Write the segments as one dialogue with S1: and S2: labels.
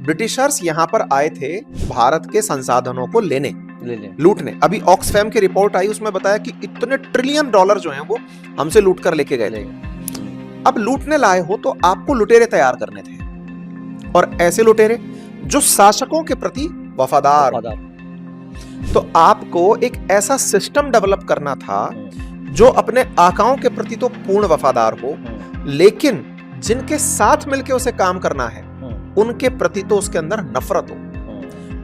S1: Britishers यहाँ पर आए थे भारत के संसाधनों को लेने लूटने। अभी ऑक्सफैम की रिपोर्ट आई, उसमें बताया कि इतने ट्रिलियन डॉलर जो हैं वो हमसे लूट कर लेके गए थे। अब लूटने लाए हो तो आपको लुटेरे तैयार करने थे, और ऐसे लुटेरे जो शासकों के प्रति वफादार। तो आपको एक ऐसा सिस्टम डेवलप करना था जो अपने आकाओं के प्रति तो पूर्ण वफादार हो, लेकिन जिनके साथ मिलके उसे काम करना है उनके प्रति तो उसके अंदर नफरत हो।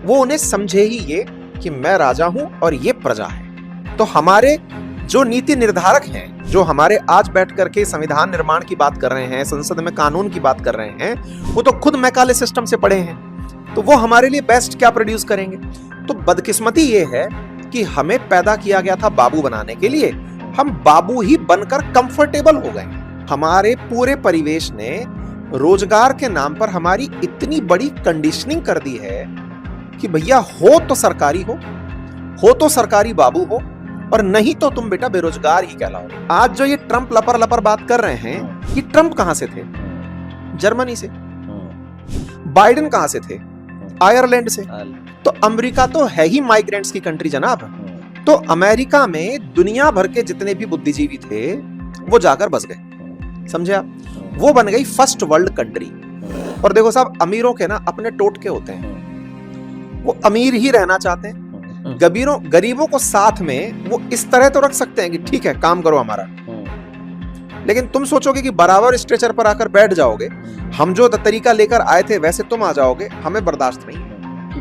S1: वो उन्हें समझे ही ये कि मैं राजा हूं और ये प्रजा है। तो हमारे जो नीति निर्धारक हैं, जो हमारे आज बैठ करके संविधान निर्माण की बात कर रहे हैं, संसद में कानून की बात कर रहे हैं, वो तो खुद मैकाले सिस्टम से पढ़े हैं। तो वो हमारे लिए बेस्ट क्या प्रोड्यूस करेंगे? तो बदकिस्मती ये है कि हमें पैदा किया गया था बाबू बनाने के लिए, हम बाबू ही बनकर कंफर्टेबल हो गए। हमारे पूरे परिवेश ने रोजगार के नाम पर हमारी इतनी बड़ी कंडीशनिंग कर दी है कि भैया हो तो सरकारी बाबू हो, और नहीं तो तुम बेटा बेरोजगार ही कहलाओ। आज जो ये ट्रंप लपर लपर बात कर रहे हैं, ये ट्रंप कहां से थे? जर्मनी से। बाइडेन कहां से थे? आयरलैंड से। तो अमेरिका तो है ही माइग्रेंट्स की कंट्री जनाब। तो अमेरिका में दुनिया भर के जितने भी बुद्धिजीवी थे वो जाकर बस गए, समझे आप? वो बन गई फर्स्ट वर्ल्ड कंट्री। और देखो साहब, अमीरों के ना अपने टोटके होते हैं, वो अमीर ही रहना चाहते हैं। गरीबों को साथ में वो इस तरह तो रख सकते हैं कि ठीक है काम करो हमारा, लेकिन तुम सोचोगे कि बराबर स्ट्रेचर पर आकर बैठ जाओगे, हम जो तरीका लेकर आए थे वैसे तुम आ जाओगे, हमें बर्दाश्त नहीं है।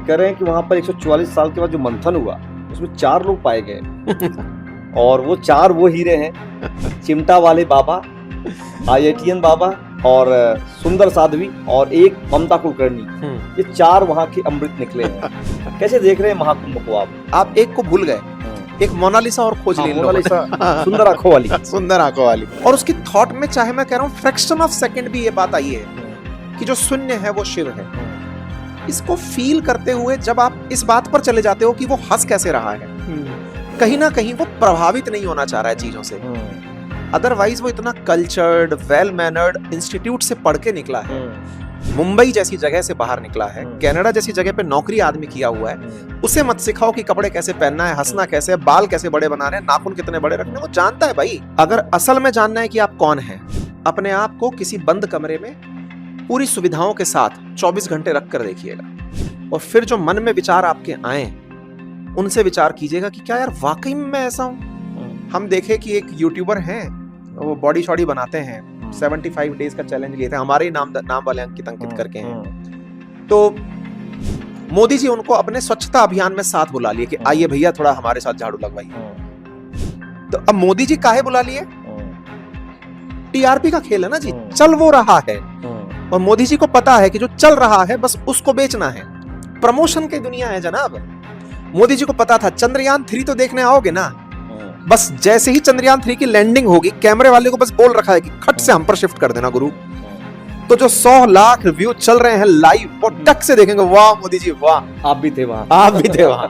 S2: कह रहे हैं कि वहां पर 144 साल के बाद जो मंथन हुआ उसमें 4 लोग पाए गए और वो 4 वो हीरे हैं, चिमटा वाले बाबा, IITian बाबा और सुंदर साध्वी और एक ममता कुलकर्णी। ये 4 वहां के अमृत निकले हैं। कैसे देख रहे हैं महाकुंभ को
S1: आप एक को भूल गए, एक मोनालिसा और खोज ली।
S2: मोनालिसा सुंदर आंखों वाली।
S1: सुंदर आंखों वाली। और उसकी थॉट में चाहे मैं कह रहा हूँ फ्रैक्शन ऑफ सेकंड भी ये बात आई है कि जो शून्य है वो शिव है। इसको फील करते हुए जब आप इस बात पर चले जाते हो कि वो हंस कैसे रहा है, कहीं ना कहीं वो प्रभावित नहीं होना चाह रहा है चीजों से। अदरवाइज वो इतना कल्चर्ड, वेल मैनर्ड इंस्टीट्यूट से पढ़ के निकला है, मुंबई जैसी जगह से बाहर निकला है, कनाडा जैसी जगह पे नौकरी आदमी किया हुआ है। उसे मत सिखाओ कि कपड़े कैसे पहनना है, हंसना कैसे है, बाल कैसे बड़े बनाने हैं, नाखून कितने बड़े रखने, वो जानता है भाई। अगर असल में जानना है कि आप कौन हैं, अपने आप को किसी बंद कमरे में पूरी सुविधाओं के साथ 24 घंटे रख कर देखिएगा, और फिर जो मन में विचार आपके आए उनसे विचार कीजिएगा कि क्या यार वाकई में मैं ऐसा हूं। हम देखे कि एक यूट्यूबर हैं, वो बॉडी शॉडी बनाते हैं, 75 डेज का चैलेंज लिए थे, हमारे ही नाम वाले अंकित करके हैं। तो मोदी जी उनको अपने स्वच्छता अभियान में साथ बुला लिए कि आइए भैया थोड़ा हमारे साथ झाड़ू लगवाइए। तो अब मोदी जी काहे बुला लिए? टीआरपी का खेल है ना जी, चल वो रहा है, और मोदी जी को पता है कि जो चल रहा है बस उसको बेचना है। प्रमोशन की दुनिया है जनाब। मोदी जी को पता था चंद्रयान 3 तो देखने आओगे ना, बस जैसे ही चंद्रयान 3 की लैंडिंग होगी, कैमरे वाले को बस बोल रखा है कि खट से हम पर शिफ्ट कर देना गुरु। तो जो 100 लाख व्यू चल रहे हैं लाइव, वो टक से देखेंगे, वाह मोदी जी वाह,
S2: आप भी थे वहां,
S1: आप भी थे वहां।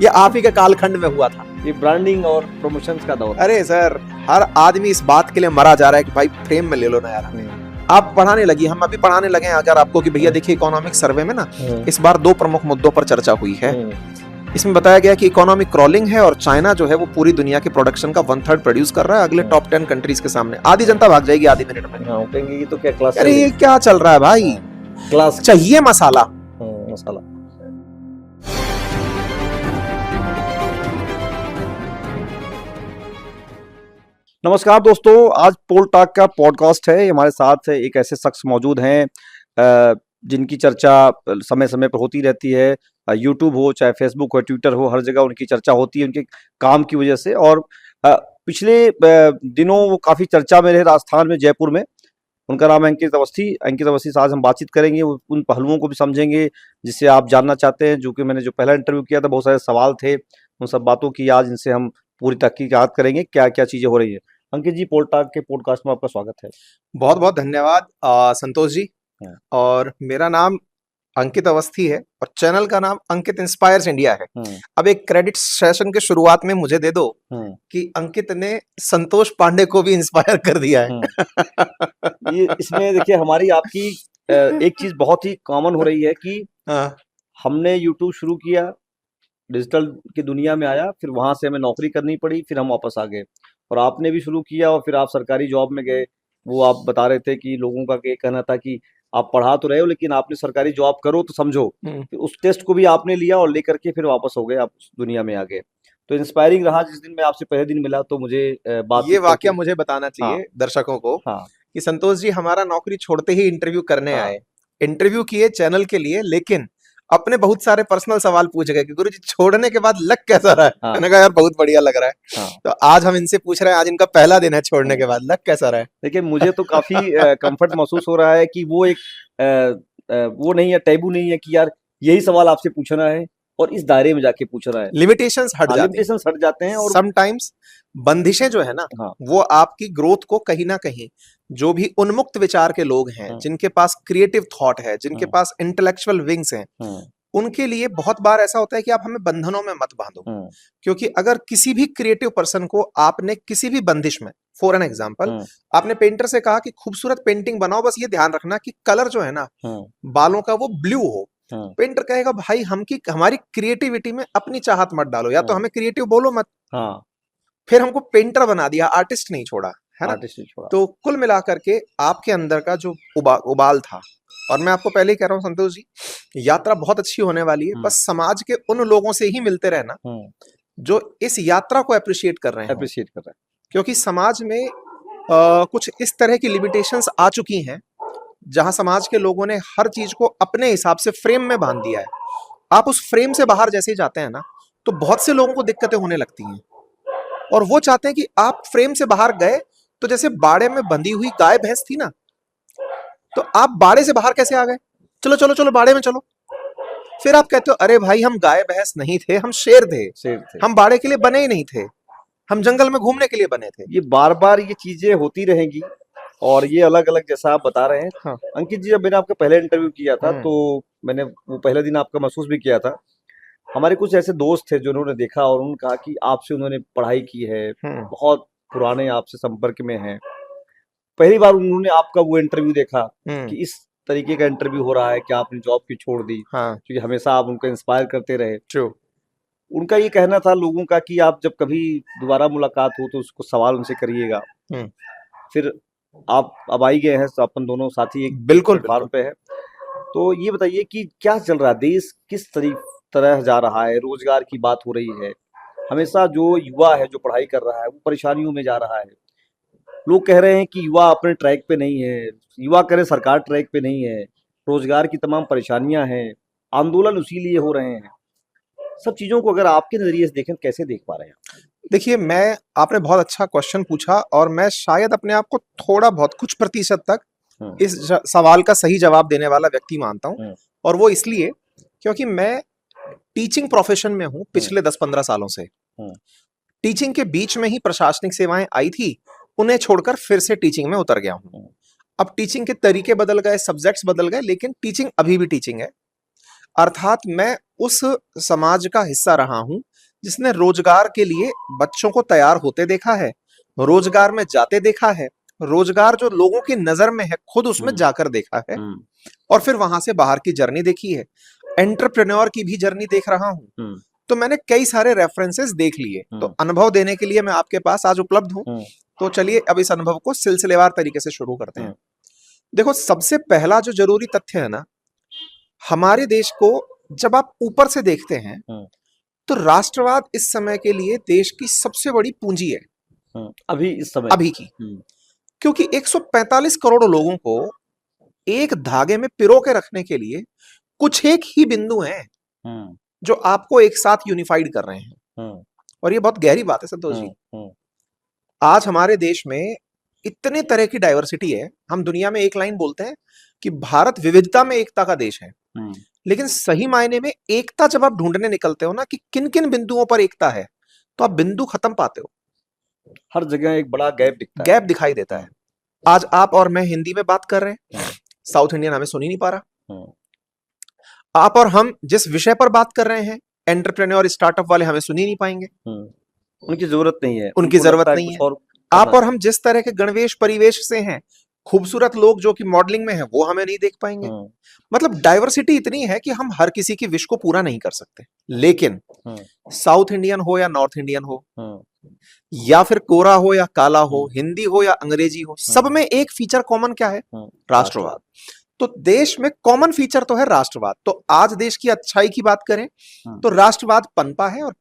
S1: ये आप ही के कालखंड में हुआ था।
S2: ये ब्रांडिंग और प्रमोशंस का दौर।
S1: अरे सर, हर आदमी इस बात के लिए मरा जा रहा है कि भाई फ्रेम में ले लो ना यार हमें। आप पढ़ाने लगी, हम अभी पढ़ाने लगे हैं अगर आपको कि भैया देखिए इकोनॉमिक सर्वे में ना इस बार 2 प्रमुख मुद्दों पर चर्चा हुई है। इसमें बताया गया कि इकोनॉमिक क्रॉलिंग है, और चाइना जो है वो पूरी दुनिया के प्रोडक्शन का 1/3 प्रोड्यूस कर रहा है अगले टॉप 10 कंट्रीज के सामने। आधी जनता भाग जाएगी आधे मिनट में।
S2: कहेंगे ये तो क्या क्लास,
S1: अरे ये क्या चल रहा है भाई,
S2: क्लास
S1: चाहिए मसाला।
S2: मसाला। नमस्कार दोस्तों, आज पोल टॉक का पॉडकास्ट है। हमारे साथ एक ऐसे शख्स मौजूद हैं जिनकी चर्चा समय समय पर होती रहती है। यूट्यूब हो, चाहे फेसबुक हो, ट्विटर हो, हर जगह उनकी चर्चा होती है उनके काम की वजह से। और पिछले दिनों वो काफ़ी चर्चा में रहे राजस्थान में, जयपुर में। उनका नाम है अंकित अवस्थी। अंकित अवस्थी से आज हम बातचीत करेंगे, उन पहलुओं को भी समझेंगे जिससे आप जानना चाहते हैं। जो कि मैंने जो पहला इंटरव्यू किया था, बहुत सारे सवाल थे, उन सब बातों की आज इनसे हम पूरी तहकीकात करेंगे, क्या क्या चीज़ें हो रही है। अंकित जी, पोल टॉक के पॉडकास्ट में आपका स्वागत है।
S1: बहुत बहुत धन्यवाद संतोष जी। और मेरा नाम अंकित अवस्थी है और चैनल का नाम अंकित इंस्पायर्स इंडिया है। अब एक क्रेडिट सेशन के शुरुआत में मुझे दे दो कि अंकित ने संतोष पांडे को भी इंस्पायर कर दिया है।
S2: ये इसमें देखिए हमारी आपकी एक चीज बहुत ही कॉमन हो रही है कि
S1: हाँ,
S2: हमने यूट्यूब शुरू किया, डिजिटल की दुनिया में आया, फिर वहां से हमें नौकरी करनी पड़ी, फिर हम वापस आ गए। और आपने भी शुरू किया और फिर आप सरकारी जॉब में गए। वो आप बता रहे थे कि लोगों का ये कहना था कि आप पढ़ा तो रहे हो लेकिन आपने सरकारी जॉब करो तो समझो। फिर उस टेस्ट को भी आपने लिया और लेकर के फिर वापस हो गए, आप उस दुनिया में आ गए। तो इंस्पायरिंग रहा जिस दिन मैं आपसे पहले दिन मिला, तो मुझे
S1: ये
S2: बातचीत
S1: वाकया
S2: करके।
S1: मुझे बताना
S2: हाँ,
S1: चाहिए दर्शकों को
S2: हाँ,
S1: कि संतोष जी हमारा नौकरी छोड़ते ही इंटरव्यू करने
S2: हाँ,
S1: आए। इंटरव्यू किए चैनल के लिए, लेकिन अपने बहुत सारे पर्सनल सवाल पूछ गए कि गुरुजी छोड़ने के बाद लग कैसा रहा है।
S2: हाँ,
S1: मैंने कहा यार बहुत बढ़िया लग रहा है।
S2: हाँ।
S1: तो आज हम इनसे पूछ रहे हैं, आज इनका पहला दिन है छोड़ने के बाद, लग कैसा रहा है।
S2: देखिए, मुझे तो काफ़ी कंफर्ट महसूस हो रहा है कि वो एक वो नहीं है, टैबू नहीं है कि यार यही सवाल आपसे पूछना है और इस दायरे में जाके पूछना है।
S1: लिमिटेशंस हट
S2: हाँ,
S1: जाती हैं।
S2: लिमिटेशंस हट जाते हैं और
S1: समटाइम्स बंदिशें जो है ना,
S2: हाँ,
S1: वो आपकी ग्रोथ को कहीं ना कहीं, जो भी उन्मुक्त विचार के लोग हैं,
S2: हाँ,
S1: जिनके पास क्रिएटिव थॉट है, जिनके
S2: हाँ,
S1: पास इंटेलेक्चुअल विंग्स हैं,
S2: हाँ,
S1: उनके लिए बहुत बार ऐसा होता है कि आप हमें बंधनों में मत बांधो।
S2: हाँ,
S1: क्योंकि अगर किसी भी क्रिएटिव पर्सन को आपने किसी भी बंदिश में, फॉर एन एग्जांपल,
S2: हाँ,
S1: आपने पेंटर से कहा कि खूबसूरत पेंटिंग बनाओ, बस ये ध्यान रखना कि कलर जो है ना
S2: हाँ,
S1: बालों का वो ब्लू हो।
S2: हाँ,
S1: पेंटर कहेगा भाई हमारी क्रिएटिविटी में अपनी चाहत मत डालो, या तो
S2: हाँ,
S1: हमें क्रिएटिव बोलो मत।
S2: हाँ,
S1: फिर हमको पेंटर बना दिया, आर्टिस्ट नहीं छोड़ा, है ना।
S2: आर्टिस्ट ने छोड़ा।
S1: तो कुल मिलाकर के आपके अंदर का जो उबाल था, और मैं आपको पहले ही कह रहा हूँ संतोष जी, यात्रा बहुत अच्छी होने वाली है। बस समाज के उन लोगों से ही मिलते रहना जो इस यात्रा को अप्रिशिएट कर रहे हैं,
S2: अप्रिशिएट कर रहा
S1: क्योंकि समाज में कुछ इस तरह की लिमिटेशंस आ चुकी हैं जहां समाज के लोगों ने हर चीज को अपने हिसाब से फ्रेम में बांध दिया है। आप उस फ्रेम से बाहर जैसे ही जाते हैं ना, तो बहुत से लोगों को दिक्कतें होने लगती हैं, और वो चाहते हैं कि आप फ्रेम से बाहर गए तो जैसे बाड़े में बंधी हुई गाय भैंस थी ना, तो आप बाड़े से बाहर कैसे आ गए, चलो चलो चलो बाड़े में चलो। फिर आप कहते हो अरे भाई हम गाय भैंस नहीं थे, हम शेर थे,
S2: है, शेर थे।
S1: हम बाड़े के लिए बने ही नहीं थे, हम जंगल में घूमने के लिए बने थे।
S2: ये बार-बार ये चीज़ें होती रहेंगी और ये अलग-अलग जैसा आप बता रहे हैं।
S1: हाँ।
S2: अंकित जी, जब मैंने आपका पहले इंटरव्यू किया था
S1: हम्म,
S2: तो मैंने वो पहले दिन आपका महसूस भी किया था। हमारे कुछ ऐसे दोस्त थे जो उन्होंने देखा और उन्होंने कहा कि आपसे उन्होंने पढ़ाई की है,
S1: हम्म,
S2: बहुत पुराने आपसे संपर्क में हैं। पहली बार उन्होंने आपका वो इंटरव्यू देखा
S1: हम्म,
S2: कि इस तरीके का इंटरव्यू हो रहा है कि आपने जॉब क्यों छोड़ दी,
S1: हाँ,
S2: क्योंकि हमेशा आप उनको इंस्पायर करते रहे।
S1: ट्रू,
S2: उनका ये कहना था लोगों का कि आप जब कभी दोबारा मुलाकात हो तो उसको सवाल उनसे करिएगा।
S1: हम्म,
S2: फिर आप अब आ ही गए हैं, तो अपन दोनों साथी एक
S1: बिल्कुल
S2: प्लेटफार्म
S1: बिल्कुल।
S2: पे है। तो ये बताइए कि क्या चल रहा है, देश किस तरह जा रहा है, रोजगार की बात हो रही है। हमेशा जो युवा है जो पढ़ाई कर रहा है वो परेशानियों में जा रहा है। लोग कह रहे हैं कि युवा अपने ट्रैक पे नहीं है, युवा कह रहे सरकार ट्रैक पे नहीं है, रोजगार की तमाम परेशानियां हैं, आंदोलन उसी लिए हो रहे हैं। सब चीजों को अगर आपके नजरिए से देखें तो कैसे देख पा रहे हैं
S1: देखिए, मैं आपने बहुत अच्छा क्वेश्चन पूछा, और मैं शायद अपने आप को थोड़ा बहुत कुछ प्रतिशत तक
S2: आप?
S1: इस सवाल का सही जवाब देने वाला व्यक्ति मानता हूँ।
S2: हम्म,
S1: और वो इसलिए क्योंकि मैं टीचिंग प्रोफेशन में हूँ पिछले 10-15 सालों से।
S2: हम्म,
S1: टीचिंग के बीच में ही प्रशासनिक सेवाएं आई थी, उन्हें छोड़कर फिर से टीचिंग में उतर गया हूँ।
S2: हम्म,
S1: अब टीचिंग के तरीके बदल गए, सब्जेक्ट्स बदल गए, लेकिन टीचिंग अभी भी टीचिंग है। अर्थात मैं उस समाज का हिस्सा रहा हूं जिसने रोजगार के लिए बच्चों को तैयार होते देखा है, रोजगार में जाते देखा है, रोजगार जो लोगों की नजर में है खुद उसमें
S2: हम्म,
S1: जाकर देखा है,
S2: हम्म,
S1: और फिर वहां से बाहर की जर्नी देखी है। एंटरप्रेन्योर की भी जर्नी देख रहा हूं।
S2: हम्म,
S1: तो मैंने कई सारे रेफरेंसेस देख लिए, तो अनुभव देने के लिए मैं आपके पास आज उपलब्ध हूं।
S2: हम्म,
S1: तो चलिए अब इस अनुभव को सिलसिलेवार तरीके से शुरू करते हैं।
S2: हम्म,
S1: देखो, सबसे पहला जो जरूरी तथ्य है ना, हमारे देश को जब आप ऊपर से देखते हैं
S2: हम्म,
S1: तो राष्ट्रवाद इस समय के लिए देश की सबसे बड़ी पूंजी है,
S2: अभी इस समय।
S1: अभी की। क्योंकि 145 करोड़ लोगों को एक धागे में पिरो के रखने के लिए कुछ एक ही बिंदु हैं
S2: हम्म,
S1: जो आपको एक साथ यूनिफाइड कर रहे हैं।
S2: हम्म,
S1: और ये बहुत गहरी बात है संतोष जी।
S2: हम्म,
S1: आज हमारे देश में इतने तरह की डाइवर्सिटी है, हम दुनिया में एक लाइन बोलते हैं कि भारत विविधता में एकता का देश है।
S2: हम्म,
S1: लेकिन सही मायने में एकता जब आप ढूंढने निकलते हो ना कि किन किन बिंदुओं पर एकता है, तो आप बिंदु खत्म पाते हो,
S2: हर जगह एक बड़ा गैप दिखता है।
S1: गैप दिखाई देता है। आज आप और मैं हिंदी में बात कर रहे हैं, साउथ इंडियन हमें सुन ही नहीं पा रहा। आप और हम जिस विषय पर बात कर रहे हैं, एंटरप्रेन्योर स्टार्टअप वाले हमें सुन ही नहीं पाएंगे,
S2: उनकी जरूरत नहीं है,
S1: उनकी
S2: उनको
S1: जरूरत
S2: लगता है
S1: नहीं
S2: कुछ
S1: है।
S2: और
S1: आप
S2: करना
S1: और हम जिस तरह के गणवेश परिवेश से हैं, खूबसूरत लोग जो कि मॉडलिंग में है वो हमें नहीं देख पाएंगे। मतलब डाइवर्सिटी इतनी है कि हम हर किसी की विश को पूरा नहीं कर सकते। लेकिन साउथ इंडियन हो या नॉर्थ इंडियन हो, या फिर कोरा हो या काला हो, हिंदी हो या अंग्रेजी हो, सब में एक फीचर कॉमन क्या है? राष्ट्रवाद। तो देश में कॉमन फीचर तो है राष्ट्रवाद। तो आज देश की अच्छाई की बात करें तो राष्ट्रवाद पनपा है और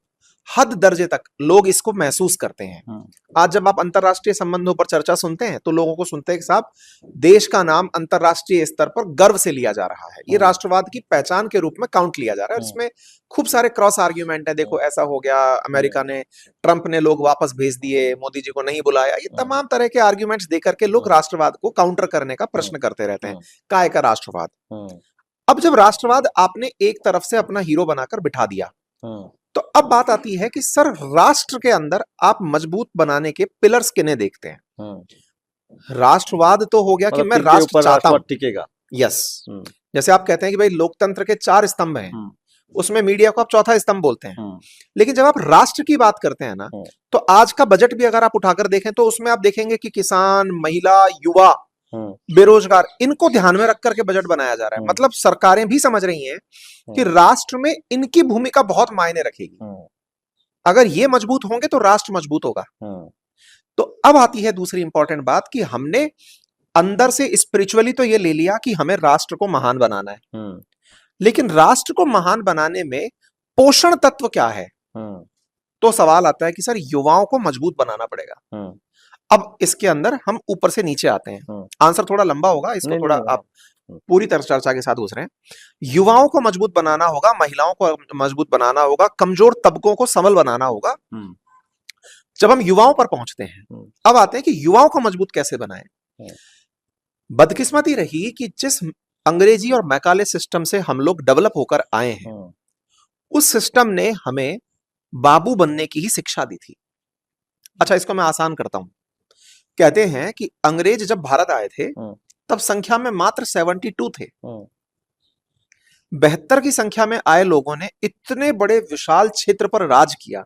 S1: हद दर्जे तक लोग इसको महसूस करते हैं। आज जब आप अंतरराष्ट्रीय संबंधों पर चर्चा सुनते हैं तो लोगों को सुनते हैं कि साहब देश का नाम अंतरराष्ट्रीय स्तर पर गर्व से लिया जा रहा है, ये राष्ट्रवाद की पहचान के रूप में काउंट लिया जा रहा है। इसमें खूब सारे क्रॉस आर्ग्यूमेंट है। देखो ऐसा हो गया, अमेरिका ने, ट्रंप ने लोग वापस भेज दिए, मोदी जी को नहीं बुलाया, ये तमाम तरह के आर्ग्यूमेंट्स देकर के लोग राष्ट्रवाद को काउंटर करने का प्रश्न करते रहते हैं। काय का राष्ट्रवाद? अब जब राष्ट्रवाद आपने एक तरफ से अपना हीरो बनाकर बिठा दिया, तो अब बात आती है कि सर राष्ट्र के अंदर आप मजबूत बनाने के पिलर्स किन्हें देखते हैं? राष्ट्रवाद तो हो गया कि मैं राष्ट्र चाहता हूं,
S2: टिकेगा।
S1: यस। जैसे आप कहते हैं कि भाई लोकतंत्र के 4 स्तंभ हैं, उसमें मीडिया को आप चौथा स्तंभ बोलते हैं। लेकिन जब आप राष्ट्र की बात करते हैं ना, तो आज का बजट भी अगर आप उठाकर देखें तो उसमें आप देखेंगे कि किसान, महिला, युवा, बेरोजगार, इनको ध्यान में रख करके बजट बनाया जा रहा है। मतलब सरकारें भी समझ रही हैं कि राष्ट्र में इनकी भूमिका बहुत मायने रखेगी। अगर ये मजबूत होंगे तो राष्ट्र मजबूत होगा। तो अब आती है दूसरी इंपॉर्टेंट बात कि हमने अंदर से स्पिरिचुअली तो ये ले लिया कि हमें राष्ट्र को महान बनाना है, लेकिन राष्ट्र को महान बनाने में पोषण तत्व क्या है? तो सवाल आता है कि सर युवाओं को मजबूत बनाना पड़ेगा। अब इसके अंदर हम ऊपर से नीचे आते हैं। आंसर थोड़ा लंबा होगा, इसको थोड़ा आप पूरी तरह चर्चा के साथ घुस रहे हैं। युवाओं को मजबूत बनाना होगा, महिलाओं को मजबूत बनाना होगा, कमजोर तबकों को सबल बनाना होगा। जब हम युवाओं पर पहुंचते हैं, अब आते हैं कि युवाओं को मजबूत कैसे बनाएं। बदकिस्मती रही कि जिस अंग्रेजी और मैकाले सिस्टम से हम लोग डेवलप होकर आए हैं, उस सिस्टम ने हमें बाबू बनने की ही शिक्षा दी थी। अच्छा, इसको मैं आसान करता हूं। कहते हैं कि अंग्रेज जब भारत आए थे तब संख्या में मात्र 72 थे। 72 की संख्या में आए लोगों ने इतने बड़े विशाल क्षेत्र पर राज किया।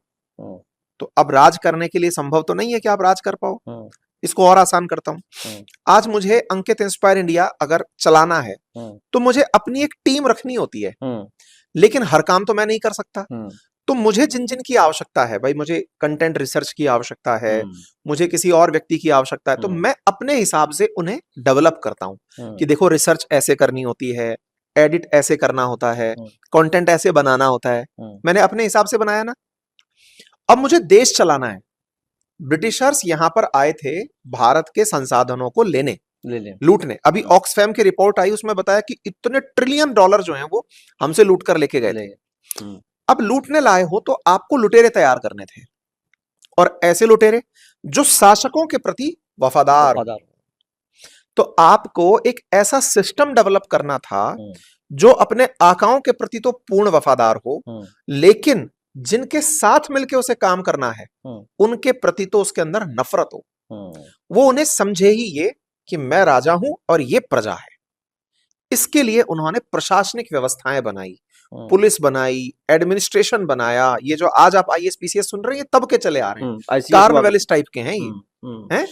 S1: तो अब राज करने के लिए संभव तो नहीं है कि आप राज कर पाओ। इसको और आसान करता हूं। आज मुझे अंकित इंस्पायर इंडिया अगर चलाना है तो मुझे अपनी एक टीम रखनी होती है, लेकिन हर काम तो मैं नहीं कर सकता। तो मुझे जिन जिन की आवश्यकता है, भाई मुझे कंटेंट रिसर्च की आवश्यकता है, मुझे किसी और व्यक्ति की आवश्यकता है, तो मैं अपने हिसाब से उन्हें डेवलप करता हूं कि देखो रिसर्च ऐसे करनी होती है, एडिट ऐसे करना होता है, कंटेंट ऐसे बनाना होता है। मैंने अपने हिसाब से बनाया ना। अब मुझे देश चलाना है। ब्रिटिशर्स यहां पर आए थे भारत के संसाधनों को लेने, लूटने। अभी ऑक्सफैम की रिपोर्ट आई, उसमें बताया कि इतने ट्रिलियन डॉलर जो हैं वो हमसे लूट कर लेके गए थे। अब लूटने लाए हो तो आपको लुटेरे तैयार करने थे, और ऐसे लुटेरे जो शासकों के प्रति वफादार। तो आपको एक ऐसा सिस्टम डेवलप करना था जो अपने आकाओं के प्रति तो पूर्ण वफादार हो, लेकिन जिनके साथ मिलके उसे काम करना है उनके प्रति तो उसके अंदर नफरत हो। वो उन्हें समझे ही ये कि मैं राजा हूं और ये प्रजा है। इसके लिए उन्होंने प्रशासनिक व्यवस्थाएं बनाई, पुलिस बनाई, एडमिनिस्ट्रेशन बनाया। ये जो आज आप आईएएस पीसीएस सुन रहे हैं, तब के चले आ रहे हैं, कार्नवेलिस टाइप के हैं ये हैं।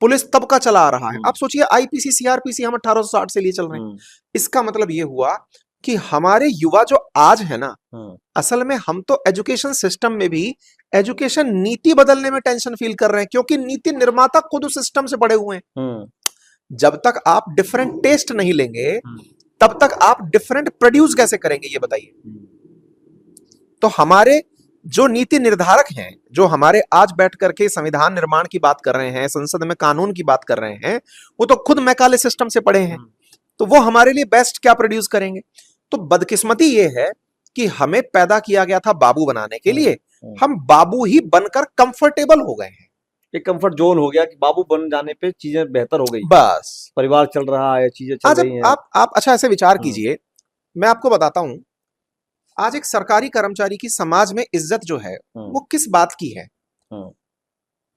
S1: पुलिस तब का चला आ रहा है। आप सोचिए आईपीसी, सीआरपीसी हम 1860 से लिए चल रहे हैं। इसका मतलब ये हुआ कि हमारे युवा जो आज है ना, असल में हम तो एजुकेशन सिस्टम में भी एजुकेशन नीति बदलने में टेंशन फील कर रहे हैं, क्योंकि नीति निर्माता खुद उस सिस्टम से पड़े हुए हैं। जब तक आप डिफरेंट टेस्ट नहीं लेंगे तब तक आप डिफरेंट प्रोड्यूस कैसे करेंगे, ये बताइए। तो हमारे जो नीति निर्धारक हैं, जो हमारे आज बैठ करके संविधान निर्माण की बात कर रहे हैं, संसद में कानून की बात कर रहे हैं, वो तो खुद मैकाले सिस्टम से पढ़े हैं। तो वो हमारे लिए बेस्ट क्या प्रोड्यूस करेंगे। तो बदकिस्मती ये है कि हमें पैदा किया गया था बाबू बनाने के लिए, हम बाबू ही बनकर कंफर्टेबल हो गए हैं।
S2: एक कंफर्ट जोन हो गया कि बाबू बन जाने पे चीजें बेहतर हो गई,
S1: बस
S2: परिवार चल रहा है, चीजें चल रही हैं।
S1: आप अच्छा ऐसे विचार कीजिए। मैं आपको बताता हूं, आज एक सरकारी कर्मचारी की समाज में इज्जत जो है वो किस बात की है।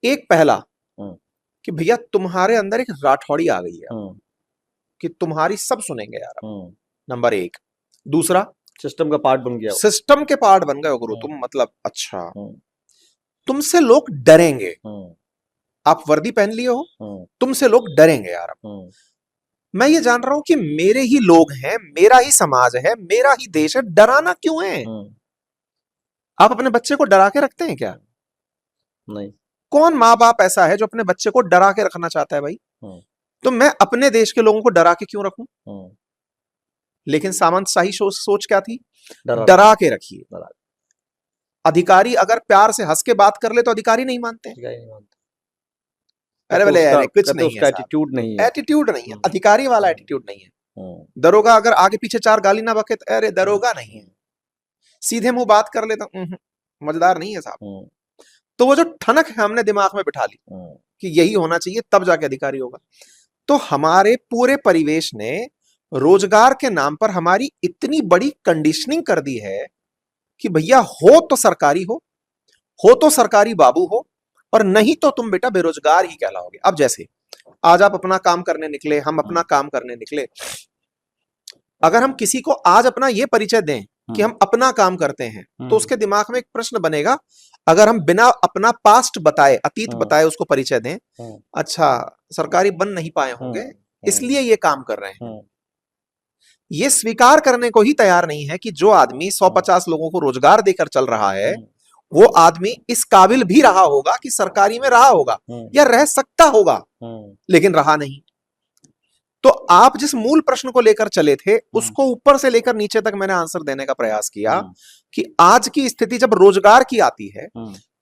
S1: एक पहला कि भैया तुम्हारे अंदर एक राठौड़ी आ गई है कि तुम्हारी सब सुनेंगे यार, नंबर एक। दूसरा,
S2: सिस्टम का पार्ट बन गया,
S1: सिस्टम के पार्ट बन गए हो गुरु तुम। मतलब अच्छा, तुमसे लोग डरेंगे। आप वर्दी पहन लिए हो, तुमसे लोग डरेंगे यार। मैं ये जान रहा हूं कि मेरे ही लोग हैं, मेरा ही समाज है, मेरा ही देश है, डराना क्यों है? आप अपने बच्चे को डरा के रखते हैं क्या?
S2: नहीं।
S1: कौन माँ बाप ऐसा है जो अपने बच्चे को डरा के रखना चाहता है भाई? तो मैं अपने देश के लोगों को डरा के क्यों रखूं? लेकिन सामंतशाही सोच क्या थी? डरा के रखिए। अधिकारी अगर प्यार से हंस के बात कर ले तो अधिकारी नहीं मानते। अरे बोले अरे कुछ नहीं है,
S2: एटीट्यूड नहीं है,
S1: एटीट्यूड नहीं है, अधिकारी वाला एटीट्यूड नहीं है। दरोगा अगर आगे पीछे चार गाली ना बके तो अरे दरोगा नहीं है। सीधे मुंह बात कर ले तो मजेदार नहीं है साहब। तो वो जो ठनक है हमने दिमाग में बिठा ली कि यही होना चाहिए, तब जाके अधिकारी होगा। तो हमारे पूरे परिवेश ने रोजगार के नाम पर हमारी इतनी बड़ी कंडीशनिंग कर दी है कि भैया हो तो सरकारी बाबू हो, और नहीं तो तुम बेटा बेरोजगार ही कहलाओगे। अब जैसे आज आप अपना काम करने निकले, हम अपना काम करने निकले, अगर हम किसी को आज अपना ये परिचय दें कि हम अपना काम करते हैं, तो उसके दिमाग में एक प्रश्न बनेगा, अगर हम बिना अपना पास्ट बताए, अतीत बताए उसको परिचय दें, अच्छा सरकारी बन नहीं पाए होंगे इसलिए ये काम कर रहे हैं। ये स्वीकार करने को ही तैयार नहीं है कि जो आदमी 150 लोगों को रोजगार देकर चल रहा है, वो आदमी इस काबिल भी रहा होगा कि सरकारी में रहा होगा या रह सकता होगा, लेकिन रहा नहीं। तो आप जिस मूल प्रश्न को लेकर चले थे, उसको ऊपर से लेकर नीचे तक मैंने आंसर देने का प्रयास किया कि आज की स्थिति जब रोजगार की आती है,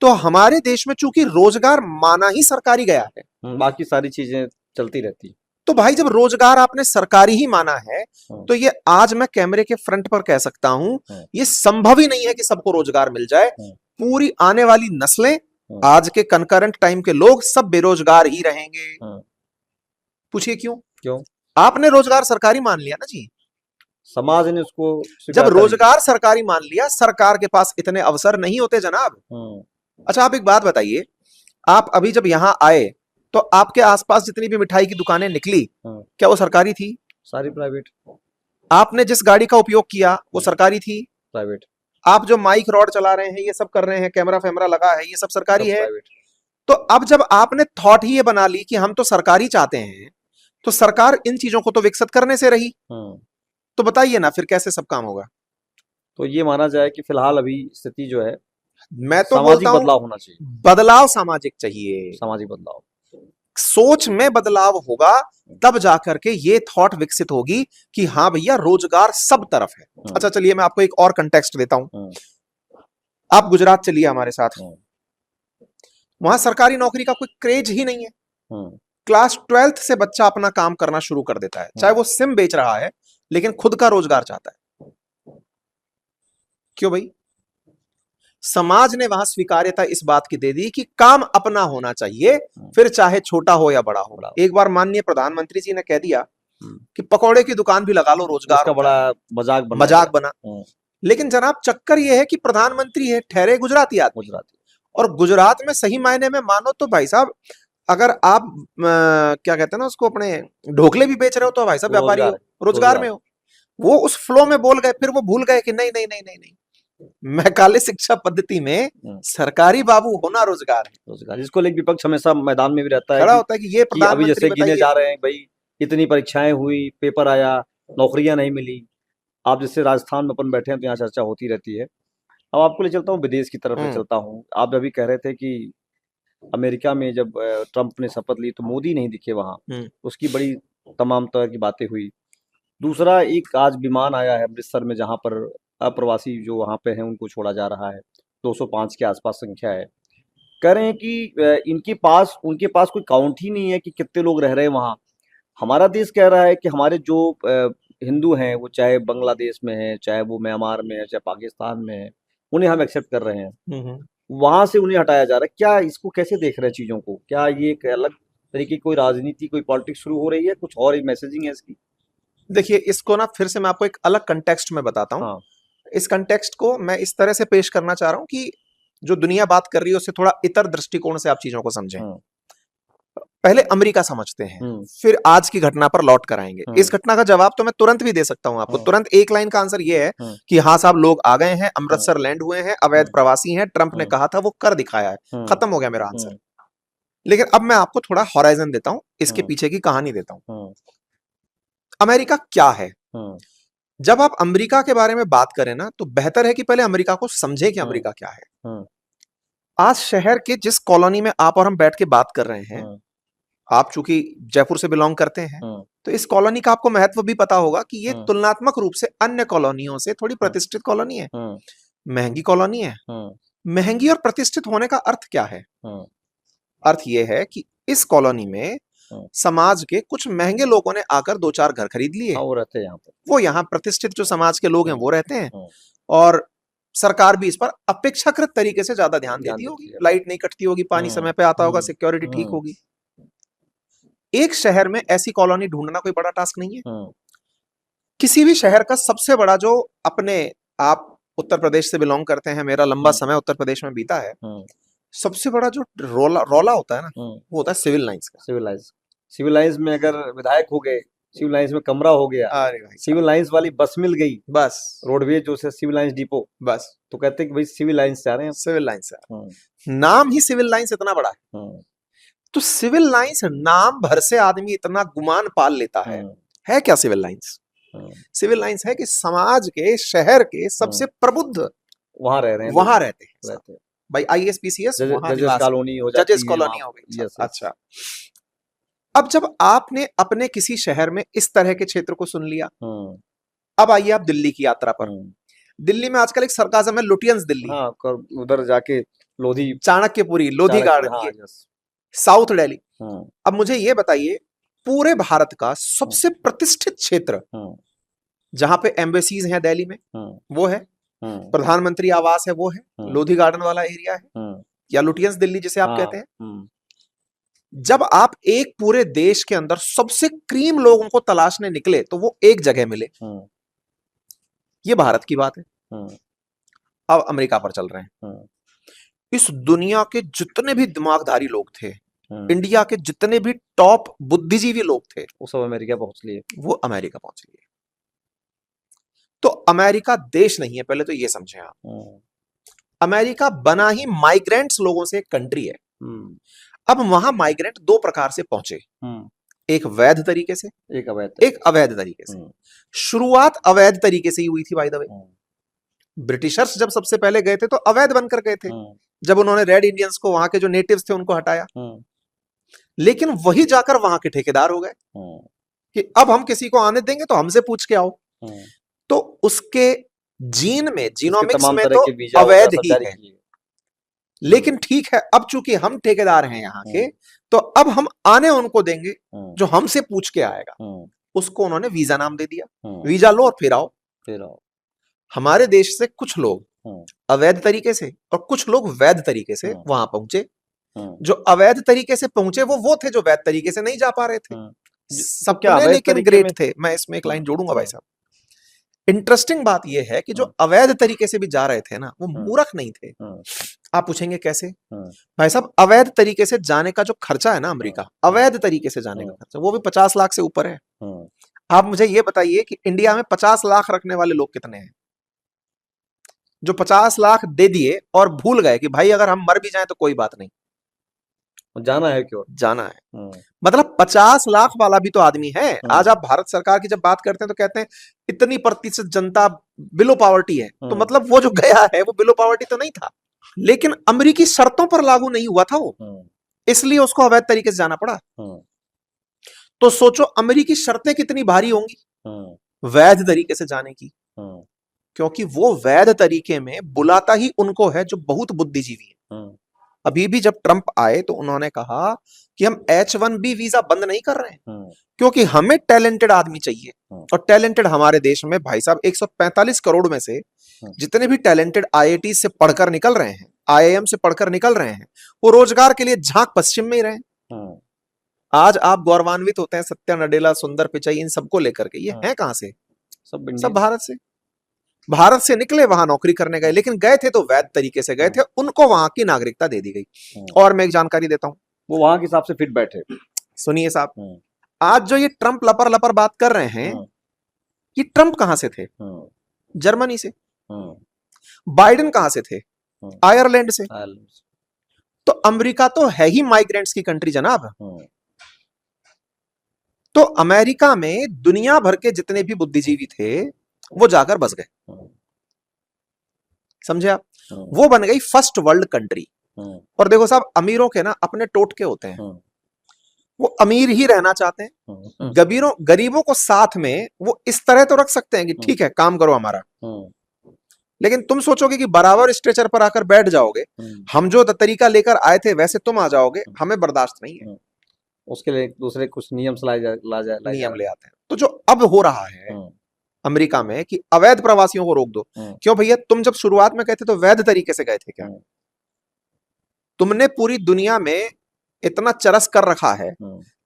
S1: तो हमारे देश में चूंकि रोजगार माना ही सरकारी गया है,
S2: बाकी सारी चीजें चलती रहती।
S1: तो भाई जब रोजगार आपने सरकारी ही माना है, तो ये आज मैं कैमरे के फ्रंट पर कह सकता हूं, ये संभव ही नहीं है कि सबको रोजगार मिल जाए। पूरी आने वाली नस्लें, आज के कंकरेंट टाइम के लोग सब बेरोजगार ही रहेंगे। पूछिए क्यों? आपने रोजगार सरकारी मान लिया ना जी,
S2: समाज ने उसको।
S1: जब रोजगार सरकारी मान लिया, सरकार के पास इतने अवसर नहीं होते जनाब। अच्छा आप एक बात बताइए, आप अभी जब यहां आए तो आपके आसपास जितनी भी मिठाई की दुकानें निकली, क्या वो सरकारी थी?
S2: सारी प्राइवेट।
S1: आपने जिस गाड़ी का उपयोग किया वो सरकारी थी?
S2: प्राइवेट।
S1: आप जो माइक रॉड चला रहे हैं, ये सब कर रहे हैं, कैमरा फैमरा लगा है, ये सब सरकारी है?
S2: प्राइवेट।
S1: तो अब जब आपने थॉट ही ये बना ली कि हम तो सरकारी चाहते हैं, तो सरकार इन चीजों को तो विकसित करने से रही। तो बताइए ना फिर कैसे सब काम होगा?
S2: तो ये माना जाए कि फिलहाल अभी स्थिति जो है,
S1: मैं तो बोलता हूं
S2: बदलाव होना चाहिए।
S1: बदलाव सामाजिक चाहिए,
S2: सामाजिक बदलाव,
S1: सोच में बदलाव होगा, तब जाकर के ये थॉट विकसित होगी कि हाँ भैया रोजगार सब तरफ है। अच्छा चलिए मैं आपको एक और कंटेक्स्ट देता हूं। आप गुजरात चलिए हमारे साथ, वहां सरकारी नौकरी का कोई क्रेज ही नहीं है। क्लास 12th से बच्चा अपना काम करना शुरू कर देता है, चाहे वो सिम बेच रहा है, लेकिन खुद का रोजगार चाहता है। क्यों भाई? समाज ने वहां स्वीकार्यता इस बात की दे दी कि काम अपना होना चाहिए, फिर चाहे छोटा हो या बड़ा हो। एक बार माननीय प्रधानमंत्री जी ने कह दिया कि पकौड़े की दुकान भी लगा लो, रोजगार का बड़ा मजाक बना। लेकिन जनाब चक्कर यह है कि प्रधानमंत्री है ठहरे गुजराती आदमी, और गुजरात में सही मायने में मानो तो भाई साहब, अगर आप क्या कहते हैं ना उसको, अपने ढोकले भी बेच रहे हो तो भाई साहब व्यापारी हो, रोजगार में हो। वो उस फ्लो में बोल गए, फिर वो भूल गए कि नहीं नहीं नहीं नहीं नहीं, मैकाले शिक्षा पद्धति में सरकारी बाबू होना रोजगार है।
S2: रोजगार जिसको लेकर विपक्ष हमेशा मैदान में भी रहता है,
S1: खड़ा होता है कि ये
S2: अभी जैसे गिने जा रहे हैं भाई, इतनी परीक्षाएं हुई, पेपर आया, नौकरियां नहीं मिली। आप जैसे राजस्थान में अपन बैठे हैं तो यहाँ चर्चा होती रहती है। अब आपको ले चलता हूँ विदेश की तरफ ले चलता हूँ। आप अभी कह रहे थे कि अमेरिका में जब ट्रंप ने शपथ ली तो मोदी नहीं दिखे वहां, उसकी बड़ी तमाम तरह की बातें हुई। दूसरा, एक आज विमान आया है अमृतसर में, जहां पर अप्रवासी जो वहां पे हैं उनको छोड़ा जा रहा है, 205 के आसपास संख्या है। कह रहे हैं कि उनके पास कोई काउंट ही नहीं है कि कितने लोग रह रहे हैं वहां। हमारा देश कह रहा है कि हमारे जो हिंदू हैं, वो चाहे बांग्लादेश में है, चाहे वो म्यांमार में है, चाहे पाकिस्तान में है, उन्हें हम एक्सेप्ट कर रहे हैं, वहां से उन्हें हटाया जा रहा है। क्या इसको कैसे देख रहे हैं चीजों को? क्या ये एक अलग तरीके की कोई राजनीति, कोई पॉलिटिक्स शुरू हो रही है, कुछ और मैसेजिंग है इसकी?
S1: देखिए इसको ना फिर से मैं आपको एक अलग कंटेक्स्ट में बताता हूँ। हाँ। इस कंटेक्स्ट को मैं इस तरह से पेश करना चाह रहा हूँ कि जो दुनिया बात कर रही है उससे थोड़ा इतर दृष्टिकोण से आप चीजों को समझें। हाँ। पहले अमेरिका समझते हैं, फिर आज की घटना पर लौट कर आएंगे। इस घटना का जवाब तो मैं तुरंत भी दे सकता हूं आपको। तुरंत एक लाइन का आंसर ये है कि हाँ साहब लोग आ गए हैं, अमृतसर लैंड हुए हैं, अवैध प्रवासी हैं, ट्रंप ने कहा था वो कर दिखाया है, खत्म हो गया मेरा आंसर। लेकिन अब मैं आपको थोड़ा हॉराइजन देता हूं, इसके पीछे की कहानी देता हूं। अमेरिका क्या है? जब आप अमेरिका के बारे में बात करें ना, तो बेहतर है कि पहले अमेरिका को समझें कि अमेरिका क्या है। आज शहर के जिस कॉलोनी में आप और हम बैठ के बात कर रहे हैं, आप चूंकि जयपुर से बिलोंग करते हैं, तो इस कॉलोनी का आपको महत्व भी पता होगा कि ये तुलनात्मक रूप से अन्य कॉलोनियों से थोड़ी प्रतिष्ठित कॉलोनी है, महंगी कॉलोनी है। महंगी और प्रतिष्ठित होने का अर्थ क्या है? अर्थ ये है कि इस कॉलोनी में समाज के कुछ महंगे लोगों ने आकर 2-4 घर खरीद लिए।
S2: वो रहते हैं यहाँ पर,
S1: वो यहाँ प्रतिष्ठित जो समाज के लोग हैं वो रहते हैं, और सरकार भी इस पर अपेक्षाकृत तरीके से ज्यादा ध्यान देती होगी। लाइट नहीं कटती होगी, पानी समय पे आता होगा, सिक्योरिटी ठीक होगी। एक शहर में ऐसी कॉलोनी ढूंढना कोई बड़ा टास्क नहीं है। किसी भी शहर का सबसे बड़ा जो अपने, आप उत्तर प्रदेश से बिलोंग करते हैं, मेरा लंबा समय उत्तर प्रदेश में बीता है, सबसे बड़ा जो रौला होता है ना, वो होता है सिविल लाइंस का।
S2: सिविल लाइंस में अगर विधायक हो गए, सिविल लाइंस में कमरा हो गया,
S1: अरे भाई
S2: सिविल लाइंस वाली बस मिल गई,
S1: बस
S2: रोडवेज जो से सिविल लाइंस डिपो,
S1: बस
S2: तो कहते हैं कि भाई सिविल लाइंस से आ रहे हैं,
S1: सिविल लाइंस से। नाम ही सिविल लाइंस इतना बड़ा है, तो सिविल लाइंस नाम भर से आदमी इतना गुमान पाल लेता है क्या सिविल लाइंस? सिविल लाइंस है कि समाज के, शहर के सबसे प्रबुद्ध
S2: वहां रह रहे हैं,
S1: वहां रहते हैं भाई। ISPCS
S2: जजेस कॉलोनी हो जाती है,
S1: जजेस कॉलोनी हो गई। अच्छा, अब जब आपने अपने किसी शहर में इस तरह के क्षेत्र को सुन लिया, अब आइए आप दिल्ली की यात्रा पर। दिल्ली में आजकल एक सरकाज़म है, लुटियंस दिल्ली।
S2: उधर जाके लोधी,
S1: चाणक्यपुरी, लोधी गार्डन, साउथ दिल्ली। अब मुझे ये बताइए, पूरे भारत का सबसे प्रतिष्ठित क्षेत्र जहां पे एम्बेसीज हैं दिल्ली में, वो है, प्रधानमंत्री आवास है, वो है, लोधी गार्डन वाला एरिया है, या लुटियंस दिल्ली जिसे आप कहते हैं। जब आप एक पूरे देश के अंदर सबसे क्रीम लोगों को तलाशने निकले, तो वो एक जगह मिले। ये भारत की बात है। अब अमेरिका पर चल रहे हैं। इस दुनिया के जितने भी दिमागधारी लोग थे, इंडिया के जितने भी टॉप बुद्धिजीवी लोग थे,
S2: वो सब अमेरिका पहुंच लिए।
S1: वो अमेरिका पहुंच लिए। तो अमेरिका देश नहीं है, पहले तो ये समझें आप। अमेरिका बना ही माइग्रेंट्स लोगों से एक कंट्री है। अब वहां माइग्रेंट 2 प्रकार से पहुंचे, एक वैध तरीके से, एक अवैध तरीके से। शुरुआत अवैध तरीके से ही हुई थी बाय द वे। ब्रिटिशर्स जब सबसे पहले गए थे तो अवैध बनकर गए थे, जब उन्होंने रेड इंडियंस को, वहां के जो नेटिव्स थे उनको हटाया। लेकिन वही जाकर वहां के ठेकेदार हो गए कि अब हम किसी को आने देंगे तो हमसे पूछ के आओ। तो उसके जीन में, जीनोमिक्स में तो अवैध ही है। लेकिन ठीक है, अब चूंकि हम ठेकेदार हैं यहाँ के, तो अब हम आने उनको देंगे जो हमसे पूछ के आएगा। उसको उन्होंने वीजा नाम दे दिया। वीजा लो और फिर आओ। हमारे देश से कुछ लोग अवैध तरीके से और कुछ लोग वैध तरीके से वहां पहुंचे। जो अवैध तरीके से पहुंचे वो थे जो वैध तरीके से नहीं जा पा रहे थे। सब क्या लेकिन ग्रेट थे। मैं इसमें एक लाइन जोड़ूंगा भाई साहब। इंटरेस्टिंग बात यह है कि जो अवैध तरीके से भी जा रहे थे ना, वो मूर्ख नहीं थे। आप पूछेंगे कैसे? भाई साहब, अवैध तरीके से जाने का जो खर्चा है ना अमेरिका, अवैध तरीके से जाने का खर्चा, वो भी 50 लाख से ऊपर है। आप मुझे ये बताइए कि इंडिया में 50 लाख रखने वाले लोग कितने हैं? जो 50 लाख दे दिए और भूल गए कि भाई अगर हम मर भी जाएं तो कोई बात नहीं,
S2: जाना है, क्यों
S1: जाना है। मतलब 50 लाख वाला भी तो आदमी है। आज आप भारत सरकार की जब बात करते हैं तो कहते हैं इतनी प्रतिशत जनता बिलो पॉवर्टी है, तो मतलब वो जो गया है वो बिलो पॉवर्टी तो नहीं था, लेकिन अमेरिकी शर्तों पर लागू नहीं हुआ था वो, इसलिए उसको अवैध तरीके से जाना पड़ा। तो सोचो अमेरिकी शर्तें कितनी भारी होंगी वैध तरीके से जाने की, क्योंकि वो वैध तरीके में बुलाता ही उनको है जो बहुत बुद्धिजीवी है। अभी भी जब ट्रंप आए तो उन्होंने कहा कि हम H1B वीजा बंद नहीं कर रहे हैं, क्योंकि हमें टैलेंटेड आदमी चाहिए। और टैलेंटेड हमारे देश में भाई साहब 145 करोड़ में से जितने भी टैलेंटेड IIT से पढ़कर निकल रहे हैं, IIM से पढ़कर निकल रहे हैं, वो रोजगार के लिए झांक पश्चिम में ही रहे। आज आप गौरवान्वित होते हैं सत्या नडेला, सुंदर पिचाई, इन सबको लेकर के। ये हैं कहां से? सब भारत से। भारत से निकले, वहां नौकरी करने गए, लेकिन गए थे तो वैध तरीके से गए थे, उनको वहां की नागरिकता दे दी गई। और मैं एक जानकारी देता हूं,
S2: वो वहां के हिसाब से फिट बैठे।
S1: सुनिए साहब, आज जो ये ट्रंप लपर लपर बात कर रहे हैं, ये ट्रंप कहां से थे? जर्मनी से। बाइडेन कहां से थे? आयरलैंड से। तो अमेरिका तो है ही माइग्रेंट्स की कंट्री जनाब। तो अमेरिका में दुनिया भर के जितने भी बुद्धिजीवी थे वो जाकर बस गए, समझे आप। वो बन गई फर्स्ट वर्ल्ड कंट्री। और देखो साहब, अमीरों के ना अपने टोटके होते हैं, वो अमीर ही रहना चाहते हैं। गरीबों को साथ में वो इस तरह तो रख सकते हैं कि ठीक है काम करो हमारा, लेकिन तुम सोचोगे कि बराबर स्ट्रेचर पर आकर बैठ जाओगे, हम जो तरीका लेकर आए थे वैसे तुम आ जाओगे, हमें बर्दाश्त नहीं है।
S2: उसके लिए दूसरे कुछ नियम
S1: नियम ले आते हैं। तो जो अब हो रहा है अमेरिका में कि अवैध प्रवासियों को रोक दो, क्यों भैया, तुम जब शुरुआत में गए थे तो वैध तरीके से गए थे क्या? तुमने पूरी दुनिया में इतना चरस कर रखा है,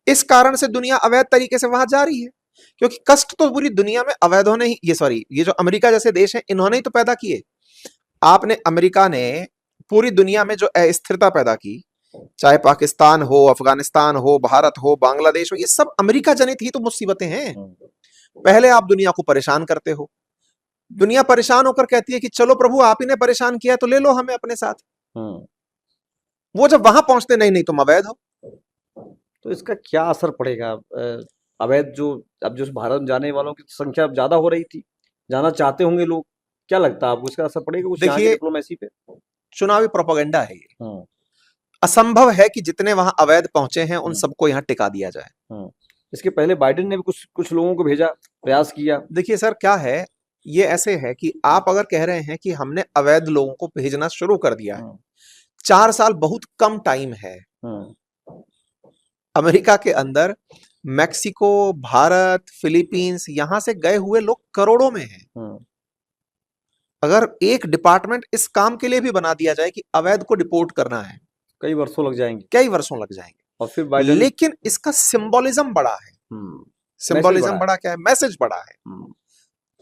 S1: इस कारण से दुनिया अवैध तरीके से वहां जा रही है, क्योंकि कष्ट तो पूरी दुनिया में अवैधों ने ही, ये जो अमेरिका जैसे देश है इन्होंने ही तो पैदा किए। आपने, अमेरिका ने पूरी दुनिया में जो अस्थिरता पैदा की, चाहे पाकिस्तान हो, अफगानिस्तान हो, भारत हो, बांग्लादेश हो, ये सब अमेरिका जनित ही तो मुसीबतें हैं। पहले आप दुनिया को परेशान करते हो, दुनिया परेशान होकर कहती है कि चलो प्रभु आप ही ने परेशान किया तो ले लो हमें अपने साथ। वो जब वहां पहुंचते, नहीं नहीं तुम अवैध हो।
S2: तो इसका क्या असर पड़ेगा? अवैध अब जो भारत में जाने वालों की संख्या ज्यादा हो रही थी, जाना चाहते होंगे लोग, क्या लगता है आपको इसका असर पड़ेगा कुछ यहाँ की डिप्लोमेसी पे?
S1: चुनावी प्रोपेगेंडा है ये। असंभव है कि जितने वहां अवैध पहुंचे हैं उन सबको यहाँ टिका दिया जाए।
S2: इसके पहले बाइडेन ने भी कुछ लोगों को भेजा, प्रयास किया।
S1: देखिए सर, क्या है, ये ऐसे है कि आप अगर कह रहे हैं कि हमने अवैध लोगों को भेजना शुरू कर दिया है, 4 साल बहुत कम टाइम है। अमेरिका के अंदर मैक्सिको, भारत, फिलीपींस, यहां से गए हुए लोग करोड़ों में हैं। अगर एक डिपार्टमेंट इस काम के लिए भी बना दिया जाए कि अवैध को डिपोर्ट करना है,
S2: कई वर्षों लग जाएंगे,
S1: कई वर्षों लग जाएंगे।
S2: और फिर बाइडेन,
S1: लेकिन इसका सिंबोलिज्म बड़ा है। सिंबोलिज्म बड़ा क्या है? मैसेज बड़ा है।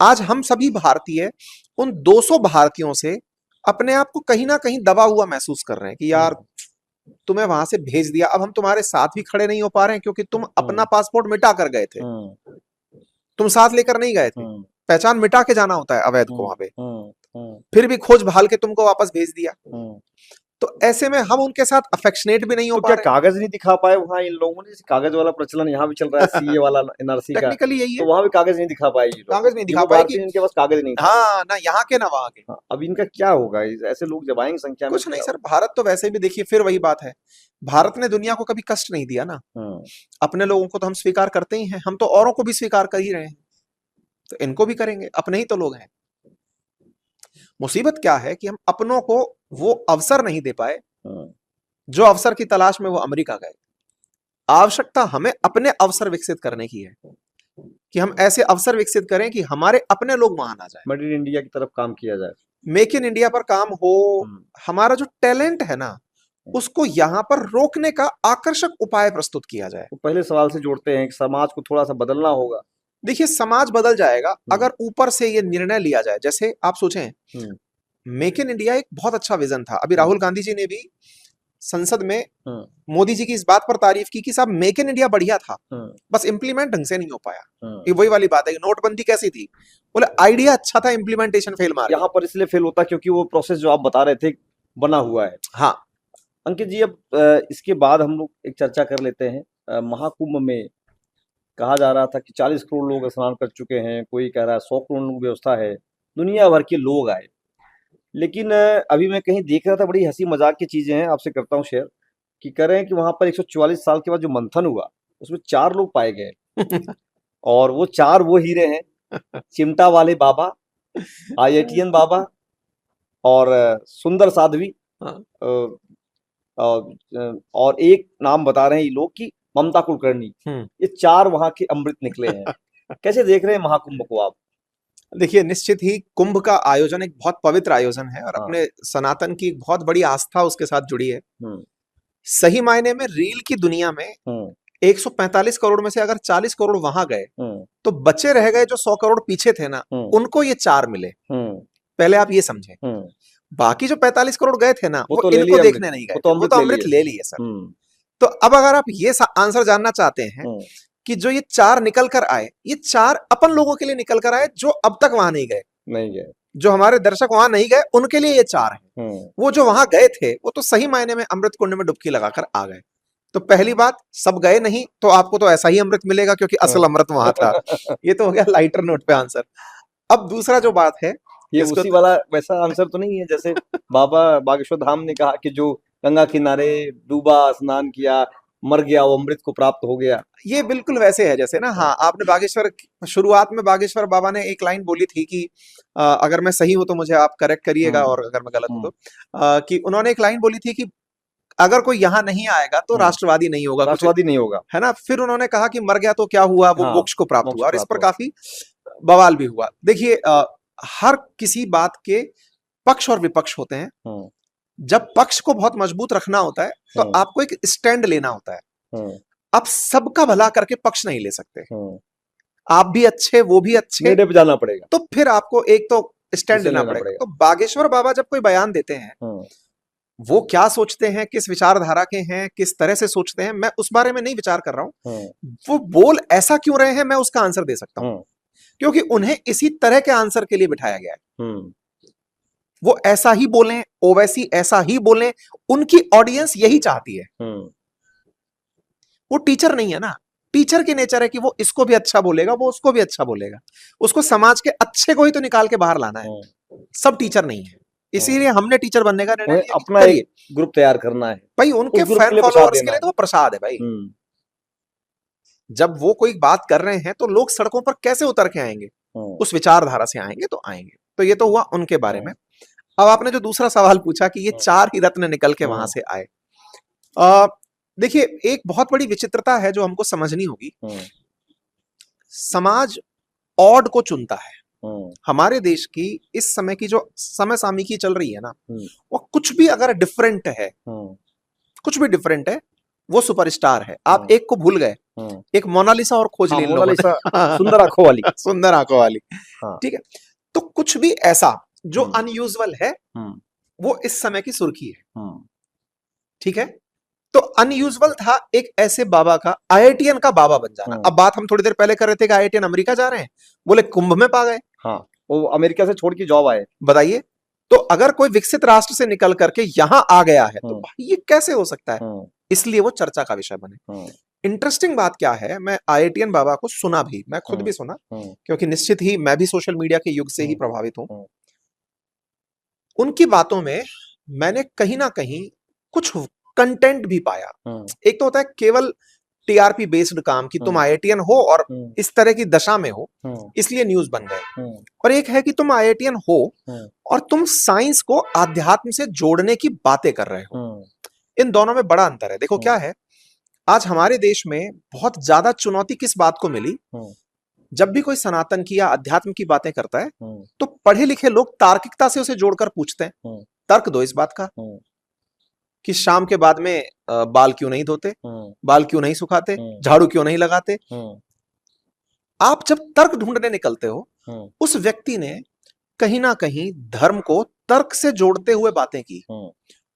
S1: आज हम सभी भारतीय उन 200 भारतीयों से अपने आप को कहीं ना कहीं दबा हुआ महसूस कर रहे हैं कि यार तुम्हें वहां से भेज दिया, अब हम तुम्हारे साथ भी खड़े नहीं हो पा रहे हैं क्योंकि तुम अपना पासपोर्ट मिटा कर गए थे, तुम साथ लेकर नहीं गए थे, पहचान मिटा के जाना होता है अवैध को वहां पे, फिर भी खोज भाल के तुमको वापस भेज दिया। तो ऐसे में हम उनके साथ अफेक्शनेट भी नहीं हो पा रहे।
S2: क्या कागज नहीं दिखा पाए वहां इन लोगों ने? कागज वाला प्रचलन यहाँ भी चल रहा है, सीए वाला, एनआरसी का,
S1: टेक्निकली यही है।
S2: तो वहां भी कागज नहीं दिखा पाए,
S1: कागज नहीं दिखा पाए,
S2: इनके पास कागज नहीं।
S1: हाँ, ना यहाँ के ना वहां के।
S2: अब इनका क्या होगा? ऐसे लोग जब आएंगे संख्या में,
S1: कुछ नहीं सर, भारत तो वैसे भी देखिए, फिर वही बात है, भारत ने दुनिया को कभी कष्ट नहीं दिया ना। अपने लोगों को तो हम स्वीकार करते ही हैं, हम तो औरों को भी स्वीकार कर ही रहे हैं, तो इनको भी करेंगे, अपने ही तो लोग हैं। मुसीबत क्या है कि हम अपनों को वो अवसर नहीं दे पाए जो अवसर की तलाश में वो अमेरिका गए। आवश्यकता हमें अपने अवसर विकसित करने की है कि हम ऐसे अवसर विकसित करें कि हमारे अपने लोग वहां ना जाए,
S2: मेड इन इंडिया की तरफ काम किया जाए,
S1: मेक इन इंडिया पर काम हो। हमारा जो टैलेंट है ना, उसको यहाँ पर रोकने का आकर्षक उपाय प्रस्तुत किया जाए।
S2: तो पहले सवाल से जोड़ते हैं कि समाज को थोड़ा सा बदलना होगा।
S1: देखिए, समाज बदल जाएगा अगर ऊपर से ये निर्णय लिया जाए। जैसे आप सोचें, मेक इन इंडिया एक बहुत अच्छा विजन था। अभी राहुल गांधी जी ने भी संसद में मोदी जी की इस बात पर तारीफ की कि साहब मेक इन इंडिया बढ़िया था, बस इंप्लीमेंट ढंग से नहीं हो पाया। ये वही वाली बात है, नोटबंदी कैसी थी, बोले आइडिया अच्छा था, इंप्लीमेंटेशन फेल मार।
S2: यहाँ पर इसलिए फेल होता क्योंकि वो प्रोसेस जो आप बता रहे थे बना हुआ है।
S1: हाँ
S2: अंकित जी, अब इसके बाद हम लोग एक चर्चा कर लेते हैं। महाकुंभ में कहा जा रहा था कि 40 करोड़ लोग स्नान कर चुके हैं, कोई कह रहा है 100 करोड़ लोग व्यवस्था है, दुनिया भर के लोग आए। लेकिन अभी मैं कहीं देख रहा था, बड़ी हंसी मजाक की चीजें हैं, आपसे करता हूँ शेयर, कि कह रहे हैं कि वहां पर 144 साल के बाद जो मंथन हुआ उसमें 4 लोग पाए गए और वो 4 वो हीरे हैं, चिमटा वाले बाबा, IITN बाबा और सुंदर साध्वी, और एक नाम बता रहे हैं ये लोग की ममता कुलकर्णी। ये 4 वहां के अमृत निकले हैं। कैसे देख रहे हैं महाकुंभ को आप?
S1: देखिए, निश्चित ही कुंभ का आयोजन एक बहुत पवित्र आयोजन है और अपने सनातन की एक बहुत बड़ी आस्था उसके साथ जुड़ी है। सही मायने में रील की दुनिया में 145 करोड़ में से अगर 40 करोड़ वहां गए तो बचे रह गए जो 100 करोड़ पीछे थे ना, उनको ये 4 मिले। पहले आप ये समझे, बाकी जो 45 करोड़ गए थे ना, वो इनको देखने नहीं गए, वो तो अमृत ले लिए सर। तो अब अगर आप ये आंसर जानना चाहते हैं कि जो ये 4 निकल कर आए, ये 4 अपन लोगों के लिए निकल कर आए जो अब तक वहां नहीं गए। जो हमारे दर्शक वहां नहीं गए उनके लिए ये 4 है। वो जो वहां गए थे वो तो सही मायने में अमृत कुंड में डुबकी लगाकर आ गए। तो पहली बात, सब गए नहीं तो आपको तो ऐसा ही अमृत मिलेगा क्योंकि असल अमृत वहां था। ये तो हो गया लाइटर नोट पे आंसर। अब दूसरा जो बात है,
S2: ये उसी वाला वैसा आंसर तो नहीं है जैसे बाबा बागेश्वर धाम ने कहा कि जो गंगा किनारे डूबा, स्नान किया, मर गया, वो अमृत को प्राप्त हो गया।
S1: ये बिल्कुल वैसे है जैसे ना, हाँ, आपने बागेश्वर, शुरुआत में बागेश्वर बाबा ने एक लाइन बोली थी कि अगर मैं सही हूं तो मुझे आप करेक्ट करिएगा, और अगर मैं गलत हूं तो कि उन्होंने एक लाइन बोली थी कि अगर कोई यहाँ नहीं आएगा तो राष्ट्रवादी नहीं होगा,
S2: राष्ट्रवादी नहीं होगा,
S1: है ना। फिर उन्होंने कहा कि मर गया तो क्या हुआ, वो मोक्ष को प्राप्त हुआ, और इस पर काफी बवाल भी हुआ। देखिए, हर किसी बात के पक्ष और विपक्ष होते हैं। जब पक्ष को बहुत मजबूत रखना होता है तो आपको एक स्टैंड लेना होता है। आप सबका भला करके पक्ष नहीं ले सकते, आप भी अच्छे वो भी अच्छे,
S2: जाना पड़ेगा,
S1: तो फिर आपको एक तो स्टैंड लेना पड़ेगा। तो बागेश्वर बाबा जब कोई बयान देते हैं, वो क्या सोचते हैं, किस विचारधारा के हैं, किस तरह से सोचते हैं, मैं उस बारे में नहीं विचार कर रहा हूं। वो बोल ऐसा क्यों रहे हैं, मैं उसका आंसर दे सकता हूं, क्योंकि उन्हें इसी तरह के आंसर के लिए बिठाया गया है। वो ऐसा ही बोलें, ओवैसी ऐसा ही बोलें, उनकी ऑडियंस यही चाहती है। वो टीचर नहीं है ना, टीचर की नेचर है कि वो इसको भी अच्छा बोलेगा, वो उसको भी अच्छा बोलेगा, उसको समाज के अच्छे को ही तो निकाल के बाहर लाना है। सब टीचर नहीं है, इसीलिए हमने टीचर बनने का निर्णय लिया,
S2: अपना एक ग्रुप तैयार करना है
S1: भाई। उनके फैन फॉलोअर्स के लिए तो वो प्रसाद है भाई। जब वो कोई बात कर रहे हैं तो लोग सड़कों पर कैसे उतर के आएंगे, उस विचारधारा से आएंगे तो आएंगे। तो ये तो हुआ उनके बारे में। अब आपने जो दूसरा सवाल पूछा कि ये 4 ही रत्न निकल के वहां से आए, देखिए, एक बहुत बड़ी विचित्रता है जो हमको समझनी होगी। समाज ऑड को चुनता है। हमारे देश की इस समय की जो समय सामयिकी चल रही है ना, वो कुछ भी अगर डिफरेंट है, कुछ भी डिफरेंट है, वो सुपरस्टार है। आप एक को भूल गए, एक मोनालिसा और खोज लीजिए,
S2: मोनालिसा सुंदर आंखों वाली,
S1: सुंदर आंखों वाली, ठीक है। तो कुछ भी ऐसा जो अनयूजुअल है, वो इस समय की सुर्खी है, ठीक है। तो अनयूजुअल था एक ऐसे बाबा का, आईआईटीएन का बाबा बन जाना। अब बात हम थोड़ी देर पहले कर रहे थे कि आईआईटीएन अमेरिका जा रहे हैं, बोले कुंभ में पा गए।
S2: हाँ, वो अमेरिका से छोड़ के जॉब आए।
S1: बताइए, तो अगर कोई विकसित राष्ट्र से निकल करके यहां आ गया है तो भाई ये कैसे हो सकता है, इसलिए वो चर्चा का विषय बने। इंटरेस्टिंग बात क्या है, मैं आईआईटीएन बाबा को सुना भी, मैं खुद भी सुना, क्योंकि निश्चित ही मैं भी सोशल मीडिया के युग से ही प्रभावित हूं। उनकी बातों में मैंने कहीं ना कहीं कुछ कंटेंट भी पाया। एक तो होता है केवल टीआरपी बेस्ड काम कि तुम आईआईटीएन हो और इस तरह की दशा में हो इसलिए न्यूज बन गए, और एक है कि तुम आईआईटीएन हो और तुम साइंस को आध्यात्म से जोड़ने की बातें कर रहे हो। इन दोनों में बड़ा अंतर है। देखो क्या है, आज हमारे देश में बहुत ज्यादा चुनौती किस बात को मिली, जब भी कोई सनातन की या अध्यात्म की बातें करता है तो पढ़े लिखे लोग तार्किकता से उसे जोड़कर पूछते हैं, तर्क दो इस बात का कि शाम के बाद में बाल क्यों नहीं धोते, बाल क्यों नहीं सुखाते, झाड़ू क्यों नहीं लगाते। आप जब तर्क ढूंढने निकलते हो, उस व्यक्ति ने कहीं ना कहीं धर्म को तर्क से जोड़ते हुए बातें की,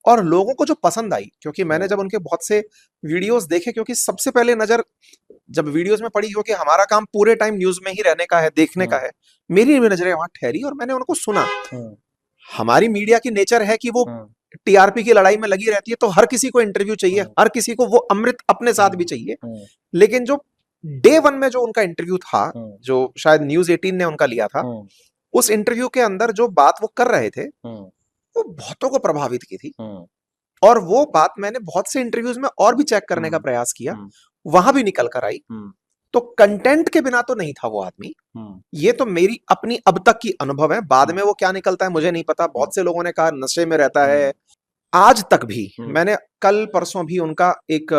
S1: और लोगों को जो पसंद आई, क्योंकि मैंने जब उनके बहुत से वीडियोस देखे, क्योंकि सबसे पहले नजर जब वीडियोस में पड़ी हो कि हमारा काम पूरे टाइम न्यूज में ही रहने का है, देखने का है, मेरी भी नजरें वहां ठहरी और मैंने उनको सुना। हमारी मीडिया की नेचर है कि वो टीआरपी की लड़ाई में लगी रहती है, तो हर किसी को इंटरव्यू चाहिए, हर किसी को वो अमृत अपने साथ भी चाहिए। लेकिन जो डे 1 में जो उनका इंटरव्यू था, जो शायद न्यूज 18 ने उनका लिया था, उस इंटरव्यू के अंदर जो बात वो कर रहे थे वो बहुतों को प्रभावित की थी, और वो बात मैंने बहुत से इंटरव्यूज में और भी चेक करने का प्रयास किया, वहां भी निकल कर आई। तो कंटेंट के बिना तो नहीं था वो आदमी। ये तो मेरी अपनी अब तक की अनुभव है, बाद में वो क्या निकलता है मुझे नहीं पता। बहुत से लोगों ने कहा नशे में रहता है, आज तक भी। मैंने कल परसों भी उनका एक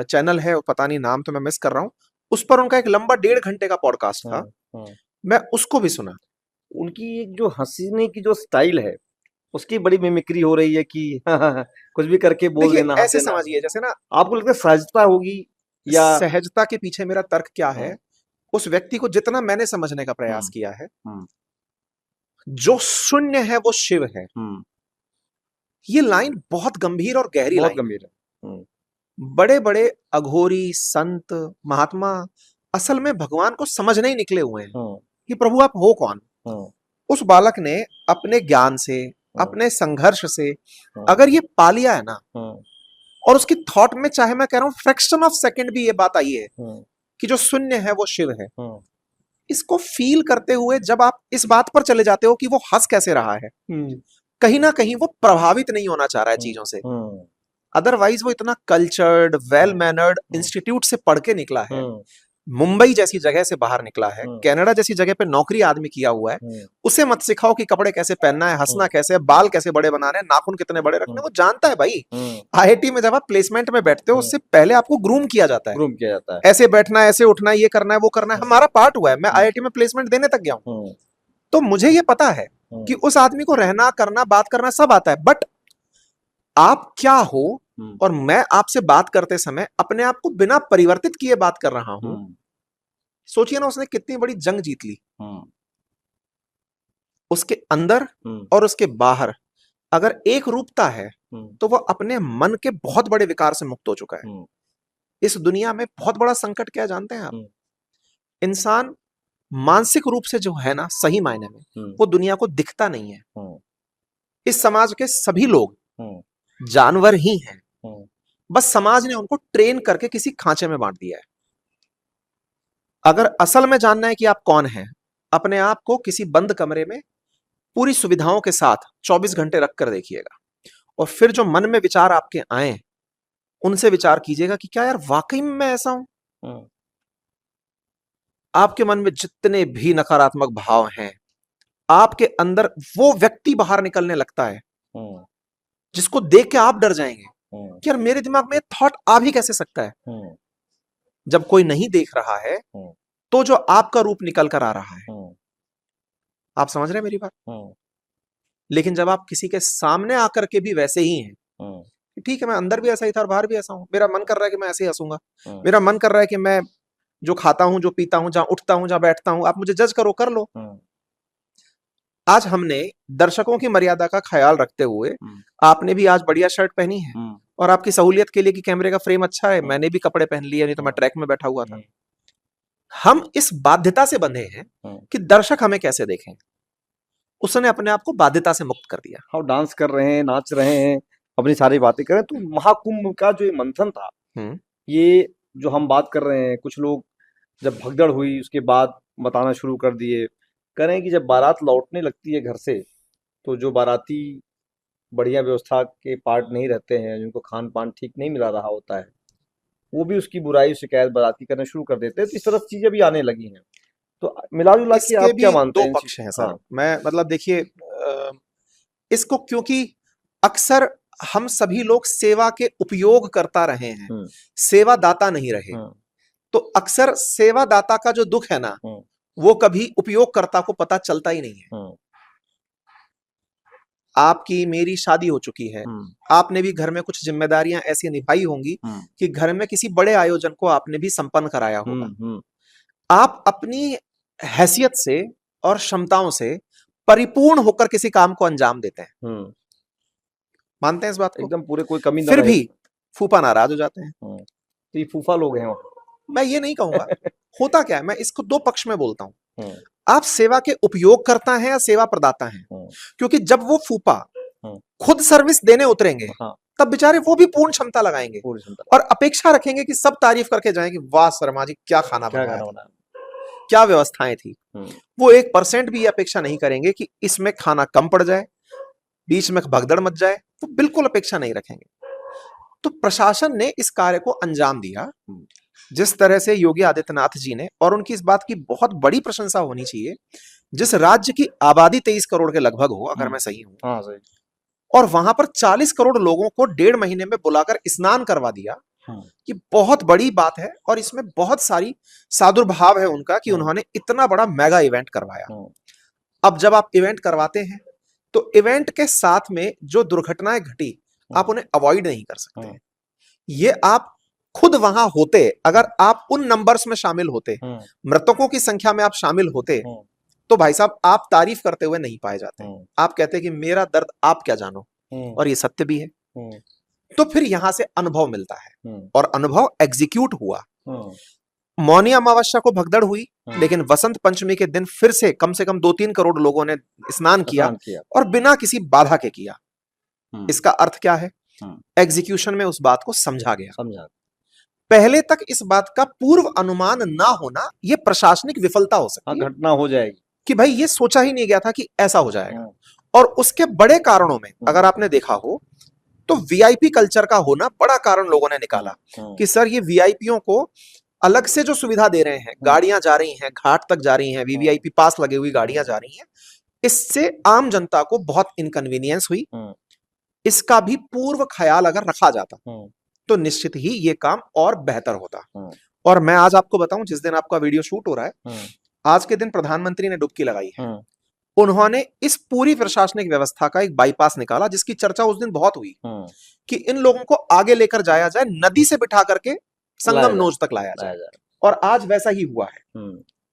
S1: चैनल है, पता नहीं नाम तो मैं मिस कर रहा हूं, उस पर उनका एक लंबा 1.5 घंटे का पॉडकास्ट था, मैं उसको भी सुना।
S2: उनकी एक जो हंसने की जो स्टाइल है उसकी बड़ी मिमिक्री हो रही है कि कुछ भी करके बोल देना।
S1: ऐसे समझिए जैसे ना,
S2: आपको लगता है सहजता होगी या
S1: सहजता के पीछे मेरा तर्क क्या है, उस व्यक्ति को जितना मैंने समझने का प्रयास किया है, जो शून्य है वो शिव है। ये लाइन बहुत गंभीर और गहरी, बहुत गंभीर है। बड़े बड़े अघोरी संत महात्मा असल में भगवान को समझने ही निकले हुए हैं कि प्रभु आप हो कौन। उस बालक ने अपने ज्ञान से, अपने संघर्ष से अगर ये पा लिया है ना, और उसकी थॉट में, चाहे मैं कह रहा हूं फ्रैक्शन ऑफ सेकंड भी ये बात आई है कि जो शून्य है वो शिव है, इसको फील करते हुए जब आप इस बात पर चले जाते हो कि वो हंस कैसे रहा है, कहीं ना कहीं वो प्रभावित नहीं होना चाह रहा है चीजों से। अदरवाइज वो इतना कल्चर्ड, वेल मैनर्ड इंस्टीट्यूट से पढ़ के निकला है, मुंबई जैसी जगह से बाहर निकला है, कनाडा जैसी जगह पे नौकरी आदमी किया हुआ है, उसे मत सिखाओ कि कपड़े कैसे पहनना है, हंसना कैसे है, बाल कैसे बड़े बनाने हैं, नाखून कितने बड़े रखने, वो जानता है भाई। आईआईटी में जब आप प्लेसमेंट में बैठते हो, उससे पहले आपको ग्रूम किया जाता है, ऐसे बैठना है, ऐसे उठना है, ये करना है, वो करना है, हमारा पार्ट हुआ है। मैं आईआईटी में प्लेसमेंट देने तक गया हूं, तो मुझे ये पता है कि उस आदमी को रहना, करना, बात करना सब आता है। बट आप क्या हो, और मैं आपसे बात करते समय अपने आप को बिना परिवर्तित किए बात कर रहा हूं, सोचिए ना उसने कितनी बड़ी जंग जीत ली। उसके अंदर और उसके बाहर अगर एक रूपता है, तो वह अपने मन के बहुत बड़े विकार से मुक्त हो चुका है। इस दुनिया में बहुत बड़ा संकट क्या जानते हैं आप? इंसान मानसिक रूप से जो है ना, सही मायने में वो दुनिया को दिखता नहीं है। इस समाज के सभी लोग जानवर ही हैं, बस समाज ने उनको ट्रेन करके किसी खांचे में बांट दिया है। अगर असल में जानना है कि आप कौन हैं, अपने आप को किसी बंद कमरे में पूरी सुविधाओं के साथ 24 घंटे रख कर देखिएगा, और फिर जो मन में विचार आपके आए उनसे विचार कीजिएगा कि क्या यार वाकई में मैं ऐसा हूं। आपके मन में जितने भी नकारात्मक भाव हैं, आपके अंदर वो व्यक्ति बाहर निकलने लगता है जिसको देख के आप डर जाएंगे कि यार मेरे दिमाग में थॉट आ भी कैसे सकता है। जब कोई नहीं देख रहा है तो जो आपका रूप निकल कर आ रहा है, आप समझ रहे हैं मेरी बात? लेकिन जब आप किसी के सामने आकर के भी वैसे ही हैं, ठीक है मैं अंदर भी ऐसा ही था और बाहर भी ऐसा हूं, मेरा मन कर रहा है कि मैं ऐसे ही हंसूंगा, मेरा मन कर रहा है कि मैं जो खाता हूं, जो पीता हूं, जहां उठता हूं, जहां बैठता हूं, आप मुझे जज करो, कर लो। आज हमने दर्शकों की मर्यादा का ख्याल रखते हुए, आपने भी आज बढ़िया शर्ट पहनी है, और आपकी सहूलियत के लिए कि कैमरे का फ्रेम अच्छा है, मैंने भी कपड़े पहन लिए, नहीं तो मैं ट्रैक में बैठा हुआ था। हम इस बाध्यता से बंधे हैं कि दर्शक हमें कैसे देखें। उसने अपने आप को बाध्यता से मुक्त कर दिया।
S2: हम डांस कर रहे हैं, नाच रहे हैं, अपनी सारी बातें कर रहे हैं। तो महाकुंभ का जो ये मंथन था, ये जो हम बात कर रहे हैं, कुछ लोग जब भगदड़ हुई उसके बाद बताना शुरू कर दिए, कह रहे हैं कि जब बारात लौटने लगती है घर से, तो जो बाराती बढ़िया व्यवस्था के पार्ट नहीं रहते हैं, जिनको खान पान ठीक नहीं मिला रहा होता है, वो भी उसकी बुराई शिकायत बाराती करना शुरू कर देते हैं। तो इस तरह चीजें भी आने लगी हैं। तो मिला जुला के आप क्या मानते हैं?
S1: दो पक्ष हैं सर। मैं मतलब देखिए, इसको क्योंकि अक्सर हम सभी लोग सेवा के उपयोग करता रहे हैं, सेवा दाता नहीं रहे, तो अक्सर सेवा दाता का जो दुख है ना, वो कभी उपयोगकर्ता को पता चलता ही नहीं है। आपकी मेरी शादी हो चुकी है, आपने भी घर में कुछ जिम्मेदारियां ऐसी निभाई होंगी कि घर में किसी बड़े आयोजन को आपने भी संपन्न कराया होगा। आप अपनी हैसियत से और क्षमताओं से परिपूर्ण होकर किसी काम को अंजाम देते हैं। मानते हैं इस बात को?
S2: एकदम पूरे, कोई कमी ना
S1: फिर
S2: रहे।
S1: भी फूफा नाराज हो जाते हैं।
S2: तो ये फूफा लोग हैं वहाँ।
S1: मैं ये नहीं कहूंगा। होता क्या है, मैं इसको दो पक्ष में बोलता हूं। आप सेवा के उपयोग करता है या सेवा प्रदाता है? क्योंकि जब वो फूफा खुद सर्विस देने उतरेंगे, तब बेचारे वो भी पूर्ण क्षमता लगाएंगे और अपेक्षा रखेंगे कि सब तारीफ करके जाएं कि वाह शर्मा जी क्या खाना बनाया, क्या व्यवस्थाएं थी। वो 1% भी अपेक्षा नहीं करेंगे कि इसमें खाना कम पड़ जाए, बीच में भगदड़ मच जाए, वो बिल्कुल अपेक्षा नहीं रखेंगे। तो प्रशासन ने इस कार्य को अंजाम दिया जिस तरह से योगी आदित्यनाथ जी ने, और उनकी इस बात की बहुत बड़ी प्रशंसा होनी चाहिए, जिस राज्य की आबादी 23 करोड़ के लगभग हो, अगर मैं सही हूं,
S2: सही,
S1: और वहां पर 40 करोड़ लोगों को 1.5 महीने में बुलाकर स्नान करवा दिया, कि बहुत बड़ी बात है। और इसमें बहुत सारी सादुर्भाव है उनका कि उन्होंने इतना बड़ा मेगा इवेंट करवाया। अब जब आप इवेंट करवाते हैं तो इवेंट के साथ में जो दुर्घटनाएं घटी, आप उन्हें अवॉइड नहीं कर सकते। ये आप खुद वहां होते, अगर आप उन नंबर्स में शामिल होते, मृतकों की संख्या में आप शामिल होते, तो भाई साहब आप तारीफ करते हुए नहीं पाए जाते। आप कहते कि मेरा दर्द आप क्या जानो, और ये सत्य भी है। तो फिर यहां से अनुभव मिलता है, और अनुभव एग्जीक्यूट हुआ। मौनी अमावस्या को भगदड़ हुई, लेकिन वसंत पंचमी के दिन फिर से कम 2-3 करोड़ लोगों ने स्नान किया और बिना किसी बाधा के किया। इसका अर्थ क्या है? एग्जीक्यूशन में उस बात को समझा गया। पहले तक इस बात का पूर्व अनुमान ना होना यह प्रशासनिक विफलता हो सकती है,
S2: घटना हो जाएगी
S1: कि भाई ये सोचा ही नहीं गया था कि ऐसा हो जाएगा। और उसके बड़े कारणों में अगर आपने देखा हो तो वीआईपी कल्चर का होना बड़ा कारण लोगों ने निकाला कि सर ये वीआईपीओं को अलग से जो सुविधा दे रहे हैं, गाड़ियां जा रही हैं, घाट तक जा रही हैं, वीवीआईपी पास लगे हुई गाड़ियां जा रही हैं, इससे आम जनता को बहुत इनकन्वीनियंस हुई। इसका भी पूर्व ख्याल अगर रखा जाता तो निश्चित ही ये काम और बेहतर होता। और मैं आज आपको बताऊं, जिस दिन आपका वीडियो शूट हो रहा है, आज के दिन प्रधानमंत्री ने डुबकी लगाई है। उन्होंने इस पूरी प्रशासनिक व्यवस्था का एक बाईपास निकाला, जिसकी चर्चा उस दिन बहुत हुई कि इन लोगों को आगे लेकर जाया जाए, नदी से बिठा करके संगम नोज तक लाया जाए। और आज वैसा ही हुआ है।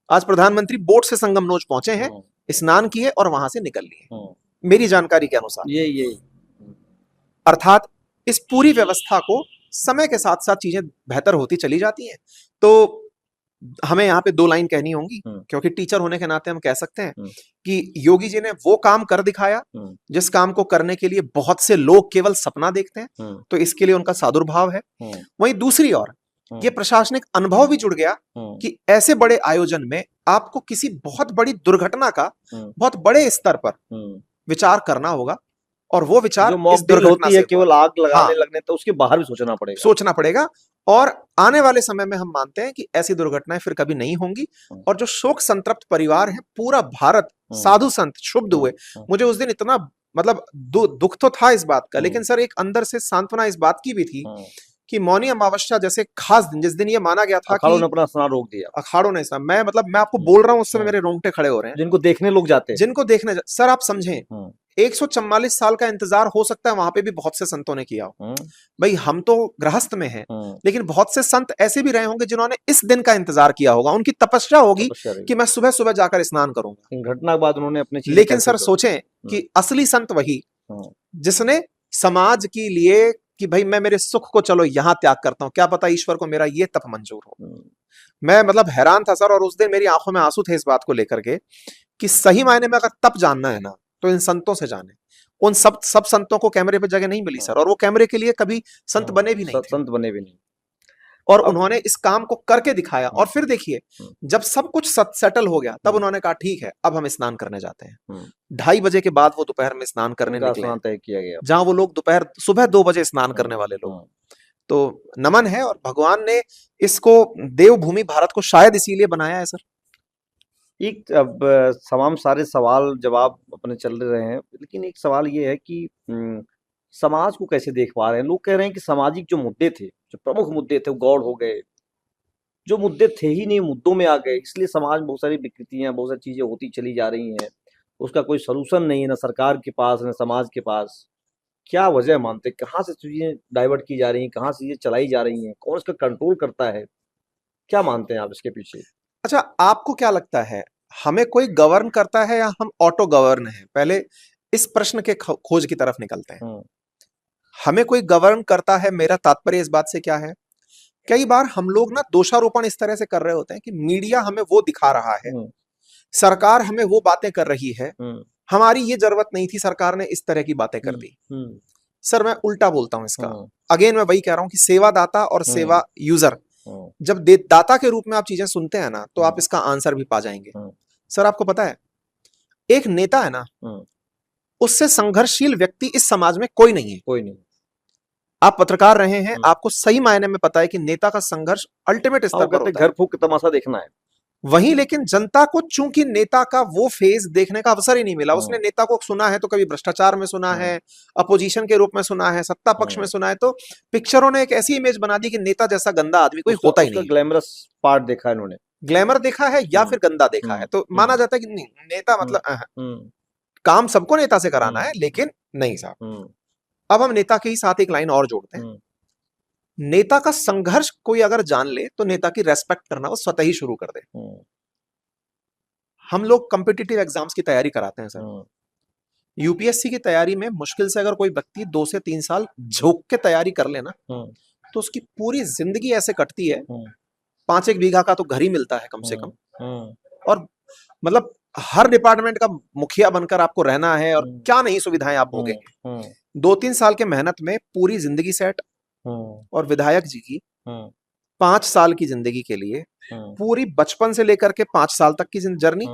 S1: आज प्रधानमंत्री बोट से संगम नोज पहुंचे हैं, स्नान किए और वहां से निकल लिए, मेरी जानकारी के अनुसार।
S2: ये
S1: अर्थात इस पूरी व्यवस्था को समय के साथ साथ चीजें बेहतर होती चली जाती हैं। तो हमें यहाँ पे 2 लाइन कहनी होंगी, क्योंकि टीचर होने के नाते हम कह सकते हैं कि योगी जी ने वो काम कर दिखाया जिस काम को करने के लिए बहुत से लोग केवल सपना देखते हैं, तो इसके लिए उनका सादुर्भाव है। वहीं दूसरी ओर ये प्रशासनिक अनुभव भी जुड़ गया कि ऐसे बड़े आयोजन में आपको किसी बहुत बड़ी दुर्घटना का बहुत बड़े स्तर पर विचार करना होगा, और वो विचार
S2: इस दुर्घटना से केवल आग लगाने लगने, तो उसके बाहर भी सोचना पड़ेगा।
S1: और आने वाले समय में हम मानते हैं कि ऐसी दुर्घटनाएं फिर कभी नहीं होंगी। और जो शोक संतप्त परिवार है, पूरा भारत, साधु संत क्षुब्ध हुए। मुझे उस दिन इतना मतलब दुख तो था इस बात का, लेकिन सर एक अंदर से सांत्वना इस बात की भी थी कि मौनी अमावस्या जैसे खास दिन, जिस दिन ये माना गया था
S2: अखाड़ों ने अपना स्नान रोक दिया,
S1: अखाड़ों ने स्नान, मैं आपको बोल रहा हूँ, उस समय मेरे रोंगटे खड़े हो रहे हैं।
S2: जिनको देखने लोग जाते हैं,
S1: सर आप समझें, 144 साल का इंतजार हो सकता है वहां पे भी बहुत से संतों ने किया हो। भाई हम तो गृहस्थ में हैं, लेकिन बहुत से संत ऐसे भी रहे होंगे जिन्होंने इस दिन का इंतजार किया होगा। उनकी तपस्या होगी कि मैं सुबह सुबह जाकर स्नान करूंगा।
S2: घटना के बाद उन्होंने अपने,
S1: लेकिन सर सोचें कि असली संत वही जिसने समाज के लिए कि भाई मैं मेरे सुख को चलो यहां त्याग करता हूं, क्या पता ईश्वर को मेरा ये तप मंजूर हो। मैं मतलब हैरान था सर, और उस दिन मेरी आंखों में आंसू थे इस बात को लेकर के कि सही मायने में अगर तप जानना है ना तो इन संतों से जाने। उन सब संतों को कैमरे पे जगह नहीं मिली सर, और वो कैमरे के लिए कभी संत बने भी नहीं। और उन्होंने इस काम को करके दिखाया। और फिर देखिए, जब सब कुछ सेटल हो गया, तब उन्होंने कहा ठीक है अब हम स्नान करने जाते हैं। 2:30 बजे के बाद वो दोपहर में स्नान करने निकले,
S2: तय किया गया,
S1: जहां वो लोग सुबह 2 बजे स्नान करने वाले लोग। तो नमन है, और भगवान ने इसको देवभूमि भारत को शायद इसीलिए बनाया है सर।
S2: एक अब तमाम सारे सवाल जवाब अपने चल रहे हैं, लेकिन एक सवाल ये है कि समाज को कैसे देख पा रहे हैं। लोग कह रहे हैं कि सामाजिक जो मुद्दे थे, जो प्रमुख मुद्दे थे, वो गौड़ हो गए। जो मुद्दे थे ही नहीं, मुद्दों में आ गए, इसलिए समाज में बहुत सारी विकृतियां, बहुत सारी चीजें होती चली जा रही हैं। उसका कोई सलूशन नहीं है, ना सरकार के पास ना समाज के पास। क्या वजह मानते, कहाँ से चीजें डाइवर्ट की जा रही हैं, कहाँ से चीजें चलाई जा रही हैं, कौन इसका कंट्रोल करता है, क्या मानते हैं आप इसके पीछे?
S1: अच्छा, आपको क्या लगता है, हमें कोई गवर्न करता है या हम ऑटो गवर्न है? पहले इस प्रश्न के खोज की तरफ निकलते हैं। हमें कोई गवर्न करता है, मेरा तात्पर्य इस बात से क्या है, कई बार हम लोग ना दोषारोपण इस तरह से कर रहे होते हैं कि मीडिया हमें वो दिखा रहा है, सरकार हमें वो बातें कर रही है, हमारी ये जरूरत नहीं थी, सरकार ने इस तरह की बातें कर दी। सर मैं उल्टा बोलता हूं इसका। अगेन मैं वही कह रहा हूं कि सेवादाता और सेवा यूजर, जब दाता के रूप में आप चीजें सुनते हैं ना, तो आप इसका आंसर भी पा जाएंगे। सर आपको पता है, एक नेता है ना, उससे संघर्षशील व्यक्ति इस समाज में कोई नहीं है। आप पत्रकार रहे हैं, आपको सही मायने में पता है कि नेता का संघर्ष अल्टीमेट स्तर पर होता है।
S2: घर फूंक के तमाशा देखना है
S1: वहीं, लेकिन जनता को चूंकि नेता का वो फेज देखने का अवसर ही नहीं मिला। उसने नेता को सुना है तो कभी भ्रष्टाचार में सुना है, अपोजिशन के रूप में सुना है, सत्ता पक्ष में सुना है, तो पिक्चरों ने एक ऐसी इमेज बना दी कि नेता जैसा गंदा आदमी कोई होता ही नहीं।
S2: ग्लैमरस पार्ट देखा है इन्होंने,
S1: ग्लैमर देखा है या फिर गंदा देखा है, तो माना जाता है कि नहीं, नेता मतलब काम सबको नेता से कराना है, लेकिन नहीं साहब। अब हम नेता के ही साथ एक लाइन और जोड़ते हैं, नेता का संघर्ष कोई अगर जान ले तो नेता की रेस्पेक्ट करना वो स्वतः ही शुरू कर दे। हम लोग कॉम्पिटिटिव एग्जाम्स की तैयारी कराते हैं सर, यूपीएससी की तैयारी में मुश्किल से अगर कोई व्यक्ति 2 से 3 साल झोंक के तैयारी कर लेना, तो उसकी पूरी जिंदगी ऐसे कटती है 5 एक बीघा का तो घर ही मिलता है कम से कम,
S2: हम्म,
S1: और मतलब हर डिपार्टमेंट का मुखिया बनकर आपको रहना है, और
S2: हम्म,
S1: क्या नहीं सुविधाएं आप भोगेंगे। 2-3 साल के मेहनत में पूरी जिंदगी सेट। और विधायक जी की 5 साल की जिंदगी के लिए पूरी बचपन से लेकर के 5 साल तक की जर्नी,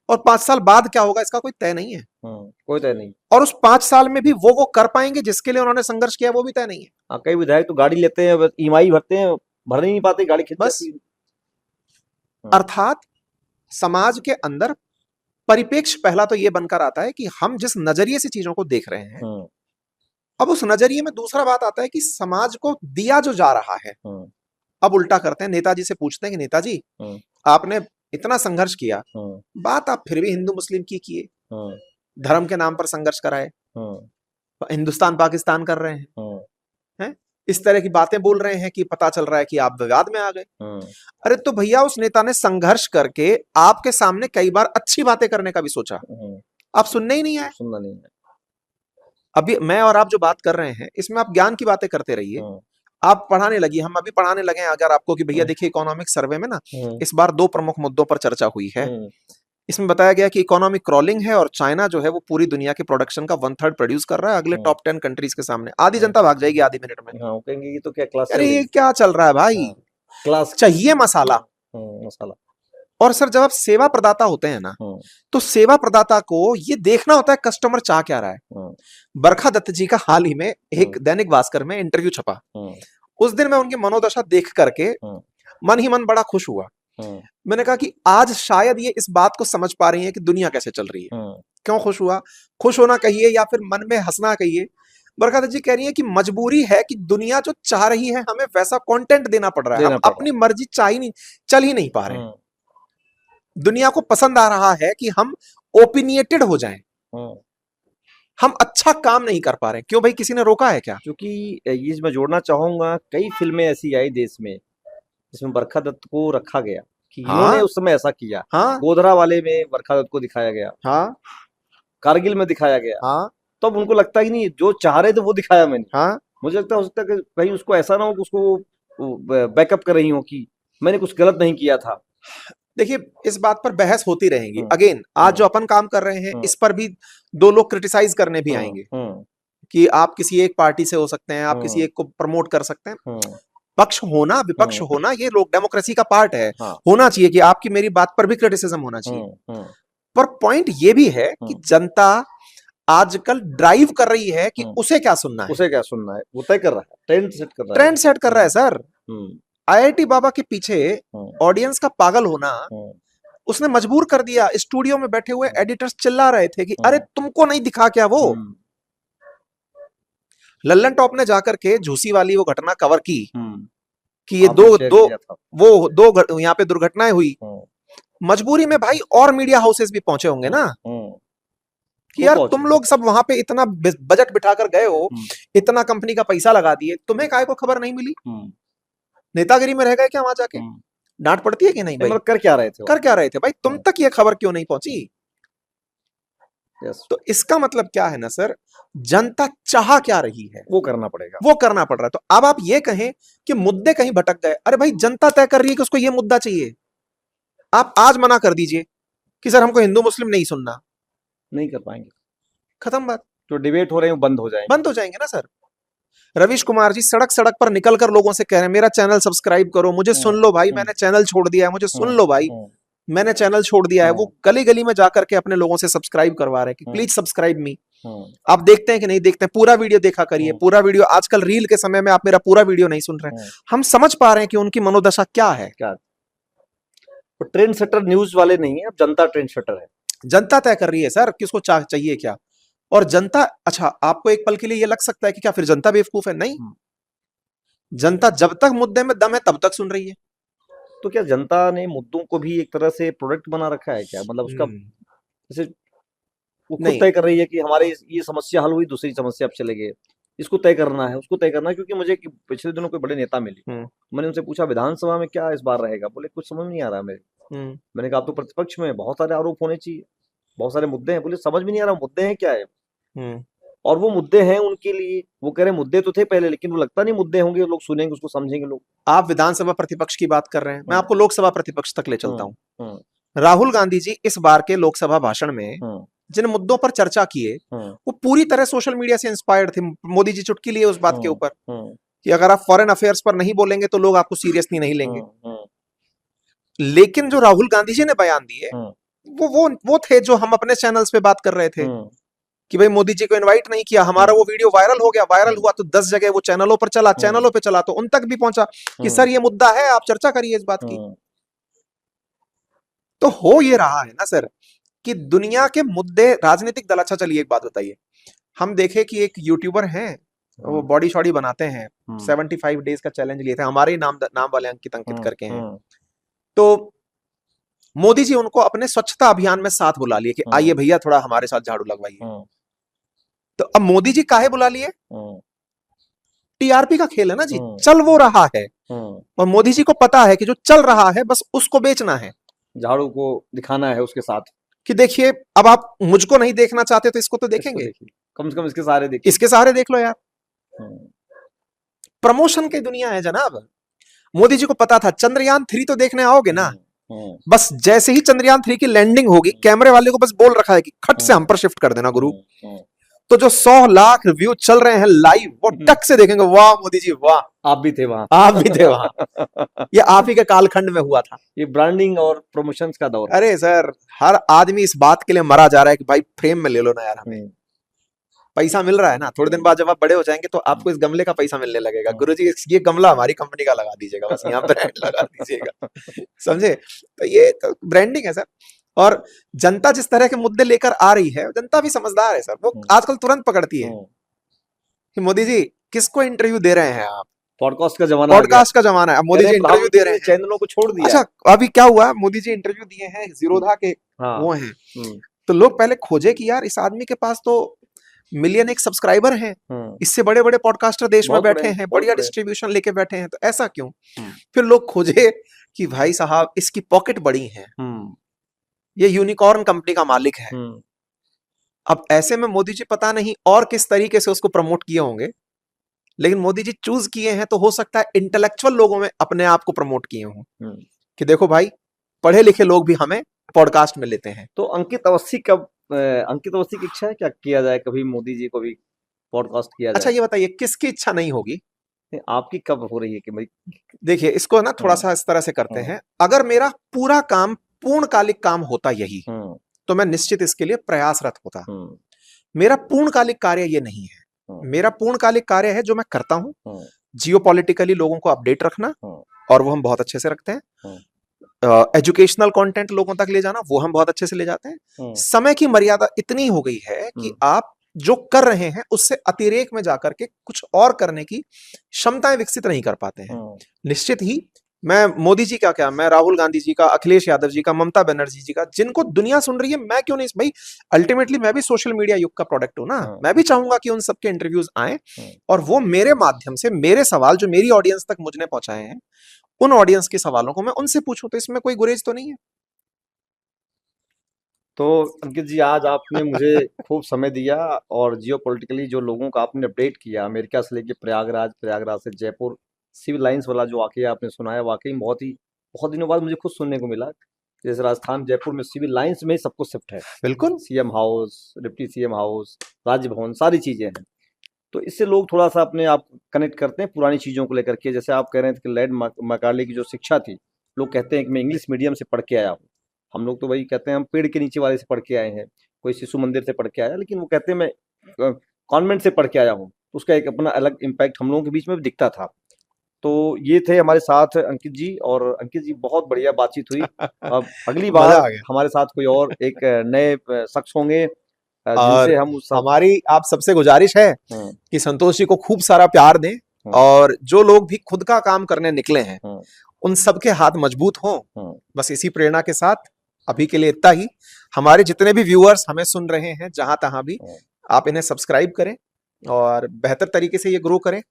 S1: और 5 साल बाद क्या होगा इसका कोई तय नहीं है।
S2: कोई तय नहीं।
S1: और उस 5 साल में भी वो कर पाएंगे जिसके लिए उन्होंने संघर्ष किया, वो भी तय नहीं है।
S2: हाँ, कई विधायक तो गाड़ी लेते हैं, ईएमआई भरते हैं, भर ही नहीं पाते, गाड़ी खींच
S1: बस।
S2: जाती है।
S1: अर्थात समाज के अंदर परिप्रेक्ष्य पहला तो ये बनकर आता है कि हम जिस नजरिए से चीजों को देख रहे हैं, अब उस नजरिए में दूसरा बात आता है कि समाज को दिया जो जा रहा है, अब उल्टा करते हैं। नेताजी से पूछते हैं कि नेताजी आपने इतना संघर्ष किया, बात आप फिर भी हिंदू मुस्लिम की किए, धर्म के नाम पर संघर्ष कराए, हिंदुस्तान पाकिस्तान कर रहे हैं, इस तरह की बातें बोल रहे हैं कि पता चल रहा है कि आप विवाद में आ गए। अरे तो भैया उस नेता ने संघर्ष करके आपके सामने कई बार अच्छी बातें करने का भी सोचा, आप सुनने ही नहीं आए।
S2: सुनना नहीं है।
S1: अभी मैं और आप जो बात कर रहे हैं इसमें आप ज्ञान की बातें करते रहिए, आप पढ़ाने लगी, हम अभी पढ़ाने लगे हैं अगर आपको कि भैया देखिए इकोनॉमिक सर्वे में ना इस बार 2 प्रमुख मुद्दों पर चर्चा हुई है। इसमें बताया गया कि इकोनॉमिक क्रॉलिंग है, और चाइना जो है वो पूरी दुनिया के प्रोडक्शन का 1/3 प्रोड्यूस कर रहा है अगले टॉप 10 कंट्रीज के सामने। आधी जनता भाग जाएगी आधी मिनट में।
S2: हाँ, वो कहेंगे ये तो क्या क्लास
S1: अरे ये क्या चल रहा है भाई,
S2: क्लास
S1: चाहिए मसाला।
S2: मसाला।
S1: और सर जब आप सेवा प्रदाता होते हैं ना, तो सेवा प्रदाता को ये देखना होता है कस्टमर चाह क्या रहा है। बरखा दत्त जी का हाल ही में एक दैनिक भास्कर में इंटरव्यू छपा, उस दिन मैं उनकी मनोदशा देख करके मन ही मन बड़ा खुश हुआ। मैंने कहा कि आज शायद ये इस बात को समझ पा रही है कि दुनिया कैसे चल रही है। क्यों खुश हुआ? खुश होना कहिए या फिर मन में हंसना कहिए, बरखा दत्त जी कह रही है कि मजबूरी है कि दुनिया जो चाह रही है हमें वैसा कंटेंट देना पड़ रहा है, हम अपनी मर्जी चल ही नहीं पा रहे हैं। दुनिया को पसंद आ रहा है कि हम ओपिनियटेड हो जाएं, हम अच्छा काम नहीं कर पा रहे। क्यों भाई, किसी ने रोका है क्या?
S2: क्योंकि ये मैं जोड़ना चाहूंगा, कई फिल्में ऐसी आई देश में जिसमें बरखा दत्त को रखा गया कि इन्होंने उस समय ऐसा किया। गोधरा वाले में बरखा दत्त को दिखाया गया, कारगिल में दिखाया गया, तब उनको लगता ही नहीं जो चाह रहे थे वो दिखाया मैंने। मुझे लगता है हो सकता है कि कहीं उसको ऐसा ना हो कि उसको बैकअप कर रही हो कि मैंने कुछ गलत नहीं किया था।
S1: देखिए इस बात पर बहस होती रहेगी। अगेन आज जो अपन काम कर रहे हैं इस पर भी 2 लोग क्रिटिसाइज करने भी आएंगे कि आप किसी एक पार्टी से हो सकते हैं, आप किसी एक को प्रमोट कर सकते हैं। पक्ष होना विपक्ष होना ये लोग डेमोक्रेसी का पार्ट है, होना चाहिए कि आपकी मेरी बात पर भी क्रिटिसिज्म होना चाहिए। पर पॉइंट ये भी है कि जनता आजकल ड्राइव कर रही है कि उसे क्या सुनना है,
S2: उसे क्या सुनना है, वो तय कर रहा है,
S1: ट्रेंड सेट कर रहा है सर। आईआईटी बाबा के पीछे ऑडियंस का पागल होना उसने मजबूर कर दिया। स्टूडियो में बैठे हुए एडिटर्स चिल्ला रहे थे कि अरे तुमको नहीं दिखा क्या वो। लल्लन टॉप ने जाकर के झूसी वाली वो घटना कवर की कि ये दो यहाँ पे दुर्घटनाएं हुई। मजबूरी में भाई और मीडिया हाउसेस भी पहुंचे होंगे ना कि यार तुम लोग सब वहां पे इतना बजट बिठाकर गए हो, इतना कंपनी का पैसा लगा दिए, तुम्हें काहे को खबर नहीं मिली? नेतागिरी में रह गए क्या वहां जाके? डांट पड़ती है कि नहीं भाई?
S2: कर क्या रहे थे
S1: भाई? तुम तक ये खबर क्यों नहीं पहुंची? तो इसका मतलब क्या है ना सर, जनता चाह क्या रही है
S2: वो करना पड़ेगा,
S1: वो करना पड़ रहा है। तो अब आप ये कहें कि मुद्दे कहीं भटक गए, अरे भाई जनता तय कर रही है कि उसको ये मुद्दा चाहिए। आप आज मना कर दीजिए कि सर हमको हिंदू मुस्लिम नहीं सुनना,
S2: नहीं कर पाएंगे,
S1: खत्म बात।
S2: जो डिबेट हो रहे हैं बंद हो जाएंगे
S1: ना सर। रवीश कुमार जी सड़क पर निकलकर लोगों से कह रहे हैं मेरा चैनल सब्सक्राइब करो, मुझे सुन लो भाई, मैंने चैनल छोड़ दिया है, मुझे सुन लो भाई, मैंने चैनल छोड़ दिया है। वो गली गली में जाकर के अपने लोगों से सब्सक्राइब करवा रहे हैं कि प्लीज सब्सक्राइब मी। आप देखते हैं कि नहीं देखते हैं? पूरा वीडियो देखा करिए, पूरा वीडियो। आजकल रील के समय में आप मेरा पूरा वीडियो नहीं सुन रहे हैं। हम समझ पा रहे हैं कि उनकी मनोदशा क्या है।
S2: तो ट्रेंड सेटर न्यूज वाले नहीं है, अब जनता ट्रेंड सेटर है।
S1: जनता तय कर रही है सर किसको चाहिए क्या। और जनता, अच्छा आपको एक पल के लिए ये लग सकता है कि क्या फिर जनता बेवकूफ है? नहीं, जनता जब तक मुद्दे में दम है तब तक सुन रही है।
S2: तो क्या जनता ने मुद्दों को भी एक तरह से प्रोडक्ट बना रखा है क्या? मतलब उसका जैसे वो खुद तय कर रही है कि हमारे ये समस्या हल हुई, दूसरी समस्या अब चले गए, इसको तय करना है, उसको तय करना है। क्योंकि मुझे पिछले दिनों कोई बड़े नेता मिली, मैंने उनसे पूछा विधानसभा में क्या इस बार रहेगा, बोले कुछ समझ नहीं आ रहा मेरे। मैंने कहा आप तो प्रतिपक्ष में, बहुत सारे आरोप होने चाहिए, बहुत सारे मुद्दे हैं। बोले समझ में नहीं आ रहा मुद्दे हैं क्या है। और वो मुद्दे हैं उनके लिए, वो कह रहे हैं मुद्दे तो थे पहले, लेकिन वो लगता नहीं मुद्दे होंगे, लोग सुनेंगे उसको, समझेंगे लोग।
S1: आप विधानसभा प्रतिपक्ष की बात कर रहे हैं, मैं आपको लोकसभा प्रतिपक्ष तक ले चलता हूँ।
S2: हम्म
S1: राहुल गांधी जी इस बार के लोकसभा भाषण में
S2: हम्म
S1: जिन मुद्दों पर चर्चा किए वो पूरी तरह सोशल मीडिया से इंस्पायर्ड थे। मोदी जी चुटकी लिए उस बात के ऊपर कि अगर आप फॉरेन अफेयर्स पर नहीं बोलेंगे तो लोग आपको सीरियसली नहीं लेंगे। लेकिन जो राहुल गांधी जी ने बयान दिए वो थे जो हम अपने चैनल्स पे बात कर रहे थे कि भाई मोदी जी को इनवाइट नहीं किया, हमारा वो वीडियो वायरल हो गया, वायरल हुआ तो 10 जगह वो चैनलों पर चला, चैनलों पे चला तो उन तक भी पहुंचा कि सर ये मुद्दा है, आप चर्चा करिए इस बात की। तो हो ये रहा है ना सर कि दुनिया के मुद्दे राजनीतिक दल। अच्छा चलिए एक बात बताइए, हम देखे कि एक यूट्यूबर हैं वो बॉडी शॉडी बनाते हैं, 75 डेज का चैलेंज लिए थे, हमारे ही नाम वाले अंकित करके हैं। तो मोदी जी उनको अपने स्वच्छता अभियान में साथ बुला लिए कि आइए भैया थोड़ा हमारे साथ झाड़ू लगवाइए। तो अब मोदी जी काहे बुला लिए? टीआरपी का खेल है ना जी, चल वो रहा है और मोदी जी को पता है कि जो चल रहा है बस उसको बेचना है,
S2: झाड़ू को दिखाना है उसके साथ
S1: कि देखिए अब आप मुझको नहीं देखना चाहते तो इसको तो देखेंगे,
S2: कम से कम इसके सहारे देखिए,
S1: इसके सहारे देख लो यार। प्रमोशन की दुनिया है जनाब। मोदी जी को पता था चंद्रयान 3 तो देखने आओगे ना, बस जैसे ही चंद्रयान 3 की लैंडिंग होगी कैमरे वाले को बस बोल रखा है कि खट से हम पर शिफ्ट कर देना गुरु। तो जो 100 लाख व्यू चल रहे हैं लाइव वो टक से देखेंगे, वाह मोदी जी वाह,
S2: आप भी थे वहां,
S1: आप भी थे वहां। ये आप ही के कालखंड में हुआ था।
S2: ये ब्रांडिंग और प्रमोशंस का दौर।
S1: अरे सर हर आदमी इस बात के लिए मरा जा रहा है कि भाई फ्रेम में ले लो ना यार, हमें पैसा मिल रहा है ना, थोड़े दिन बाद जब आप बड़े हो जाएंगे तो आपको इस गमले का पैसा मिलने लगेगा। गुरुजी ये गमला हमारी कंपनी का लगा दीजिएगा, बस यहाँ ब्रांड लगा दीजिएगा, समझे? तो ये तो ब्रांडिंग है सर। और जनता जिस तरह के मुद्दे लेकर आ रही है, जनता भी समझदार है सर, वो आजकल तुरंत पकड़ती है कि मोदी जी किसको इंटरव्यू दे रहे हैं आप।
S2: पॉडकास्ट का जमाना,
S1: पॉडकास्ट का जमाना है, मोदी जी इंटरव्यू दे रहे हैं,
S2: चैनलों को छोड़ दिया।
S1: अच्छा अभी क्या हुआ, मोदी जी इंटरव्यू दिए हैं, जीरोधा के वो हैं, तो लोग पहले खोजे कि यार इस आदमी के पास तो मिलियन एक सब्सक्राइबर हैं, इससे बड़े बड़े पॉडकास्टर देश में बैठे हैं, बढ़िया डिस्ट्रीब्यूशन लेके बैठे हैं, तो ऐसा क्यों? फिर लोग खोजे कि भाई साहब इसकी पॉकेट बड़ी है, ये यूनिकॉर्न कंपनी का मालिक है। अब ऐसे में मोदी जी पता नहीं और किस तरीके से उसको प्रमोट किए होंगे, लेकिन मोदी जी चूज किए हैं तो हो सकता है इंटेलेक्चुअल लोगों में अपने आप को प्रमोट किए हों कि देखो भाई पढ़े लिखे लोग भी हमें पॉडकास्ट में लेते हैं।
S2: तो अंकित अवस्थी की इच्छा है क्या किया जाए, कभी मोदी जी को भी पॉडकास्ट किया जाए?
S1: अच्छा ये बताइए किसकी इच्छा नहीं होगी?
S2: आपकी कब हो रही है कि भाई?
S1: देखिए इसको ना थोड़ा सा इस तरह से करते हैं, अगर मेरा पूरा काम पूर्णकालिक काम होता यही तो मैं निश्चित इसके लिए प्रयासरत होता। मेरा पूर्णकालिक कार्य ये नहीं है, मेरा पूर्णकालिक कार्य है जो मैं करता हूं, जियोपॉलिटिकली लोगों को अपडेट रखना, और वो हम बहुत अच्छे से रखते हैं। एजुकेशनल कंटेंट लोगों तक ले जाना, वो हम बहुत अच्छे से ले जाते हैं। समय की मर्यादा इतनी हो गई है कि आप जो कर रहे हैं उससे अतिरेक में जाकर के कुछ और करने की क्षमताएं विकसित नहीं कर पाते हैं। निश्चित ही मैं मोदी जी का क्या, मैं राहुल गांधी जी का, अखिलेश यादव जी का, ममता बनर्जी जी का, जिनको दुनिया सुन रही है, मैं क्यों नहीं? भाई अल्टीमेटली मैं भी सोशल मीडिया युग का प्रोडक्ट हूं ना, मैं भी चाहूंगा कि उन सबके इंटरव्यूज आए और वो मेरे माध्यम से मेरे सवाल जो मेरी ऑडियंस तक मुझने पहुंचाए हैं उन ऑडियंस के सवालों को मैं उनसे पूछूं, तो इसमें कोई गुरेज तो नहीं है।
S2: तो अंकित जी आज आपने मुझे खूब समय दिया और जियोपॉलिटिकली जो लोगों का आपने अपडेट किया, अमेरिका से लेके प्रयागराज से जयपुर सिविल लाइंस वाला जो वाकया आपने सुनाया, वाकई बहुत दिनों बाद मुझे खुद सुनने को मिला। जैसे राजस्थान जयपुर में सिविल लाइंस में सब कुछ शिफ्ट है,
S1: बिल्कुल
S2: CM house, deputy CM house, Raj Bhavan, सारी चीजें हैं। तो इससे लोग थोड़ा सा अपने आप कनेक्ट करते हैं पुरानी चीजों को लेकर के। जैसे आप कह रहे थे कि लैंड मैकाले की जो शिक्षा थी, लोग कहते हैं कि मैं इंग्लिश मीडियम से पढ़ के आया हूँ, हम लोग तो वही कहते हैं हम पेड़ के नीचे वाले से पढ़ के आए हैं, कोई शिशु मंदिर से पढ़ के आया, लेकिन वो कहते हैं मैं कॉन्वेंट से पढ़ के आया हूँ, उसका एक अपना अलग इम्पैक्ट हम लोगों के बीच में भी दिखता था। तो ये थे हमारे साथ अंकित जी, और अंकित जी बहुत बढ़िया बातचीत हुई। अब अगली बार हमारे साथ कोई और एक नए शख्स होंगे जिनसे हम
S1: हमारी आप सबसे गुजारिश है कि संतोष जी को खूब सारा प्यार दें, और जो लोग भी खुद का काम करने निकले हैं उन सबके हाथ मजबूत हों। बस इसी प्रेरणा के साथ अभी के लिए इतना ही। हमारे जितने भी व्यूअर्स हमें सुन रहे हैं जहां तहां भी, आप इन्हें सब्सक्राइब करें और बेहतर तरीके से ये ग्रो करें,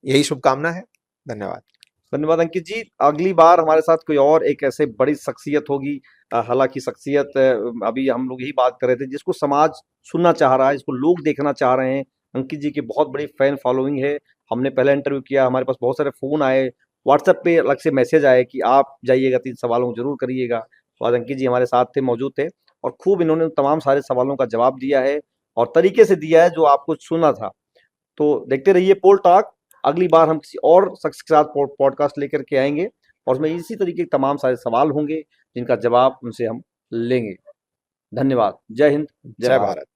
S1: यही शुभकामना है। धन्यवाद
S2: अंकित जी। अगली बार हमारे साथ कोई और एक ऐसे बड़ी शख्सियत होगी, हालांकि शख्सियत अभी हम लोग यही बात कर रहे थे जिसको समाज सुनना चाह रहा है, जिसको लोग देखना चाह रहे हैं, अंकित जी की बहुत बड़ी फैन फॉलोइंग है। हमने पहला इंटरव्यू किया, हमारे पास बहुत सारे फ़ोन आए, व्हाट्सएप पे अलग से मैसेज आए कि आप जाइएगा, 3 सवालों को ज़रूर करिएगा। तो आज अंकित जी हमारे साथ थे, मौजूद थे और खूब इन्होंने तमाम सारे सवालों का जवाब दिया है और तरीके से दिया है जो आपको सुनना था। तो देखते रहिए पोल टॉक। अगली बार हम किसी और शख्स के साथ पॉडकास्ट लेकर के आएँगे और उसमें इसी तरीके के तमाम सारे सवाल होंगे जिनका जवाब उनसे हम लेंगे। धन्यवाद। जय हिंद, जय
S1: जय
S2: भारत।
S1: भारत।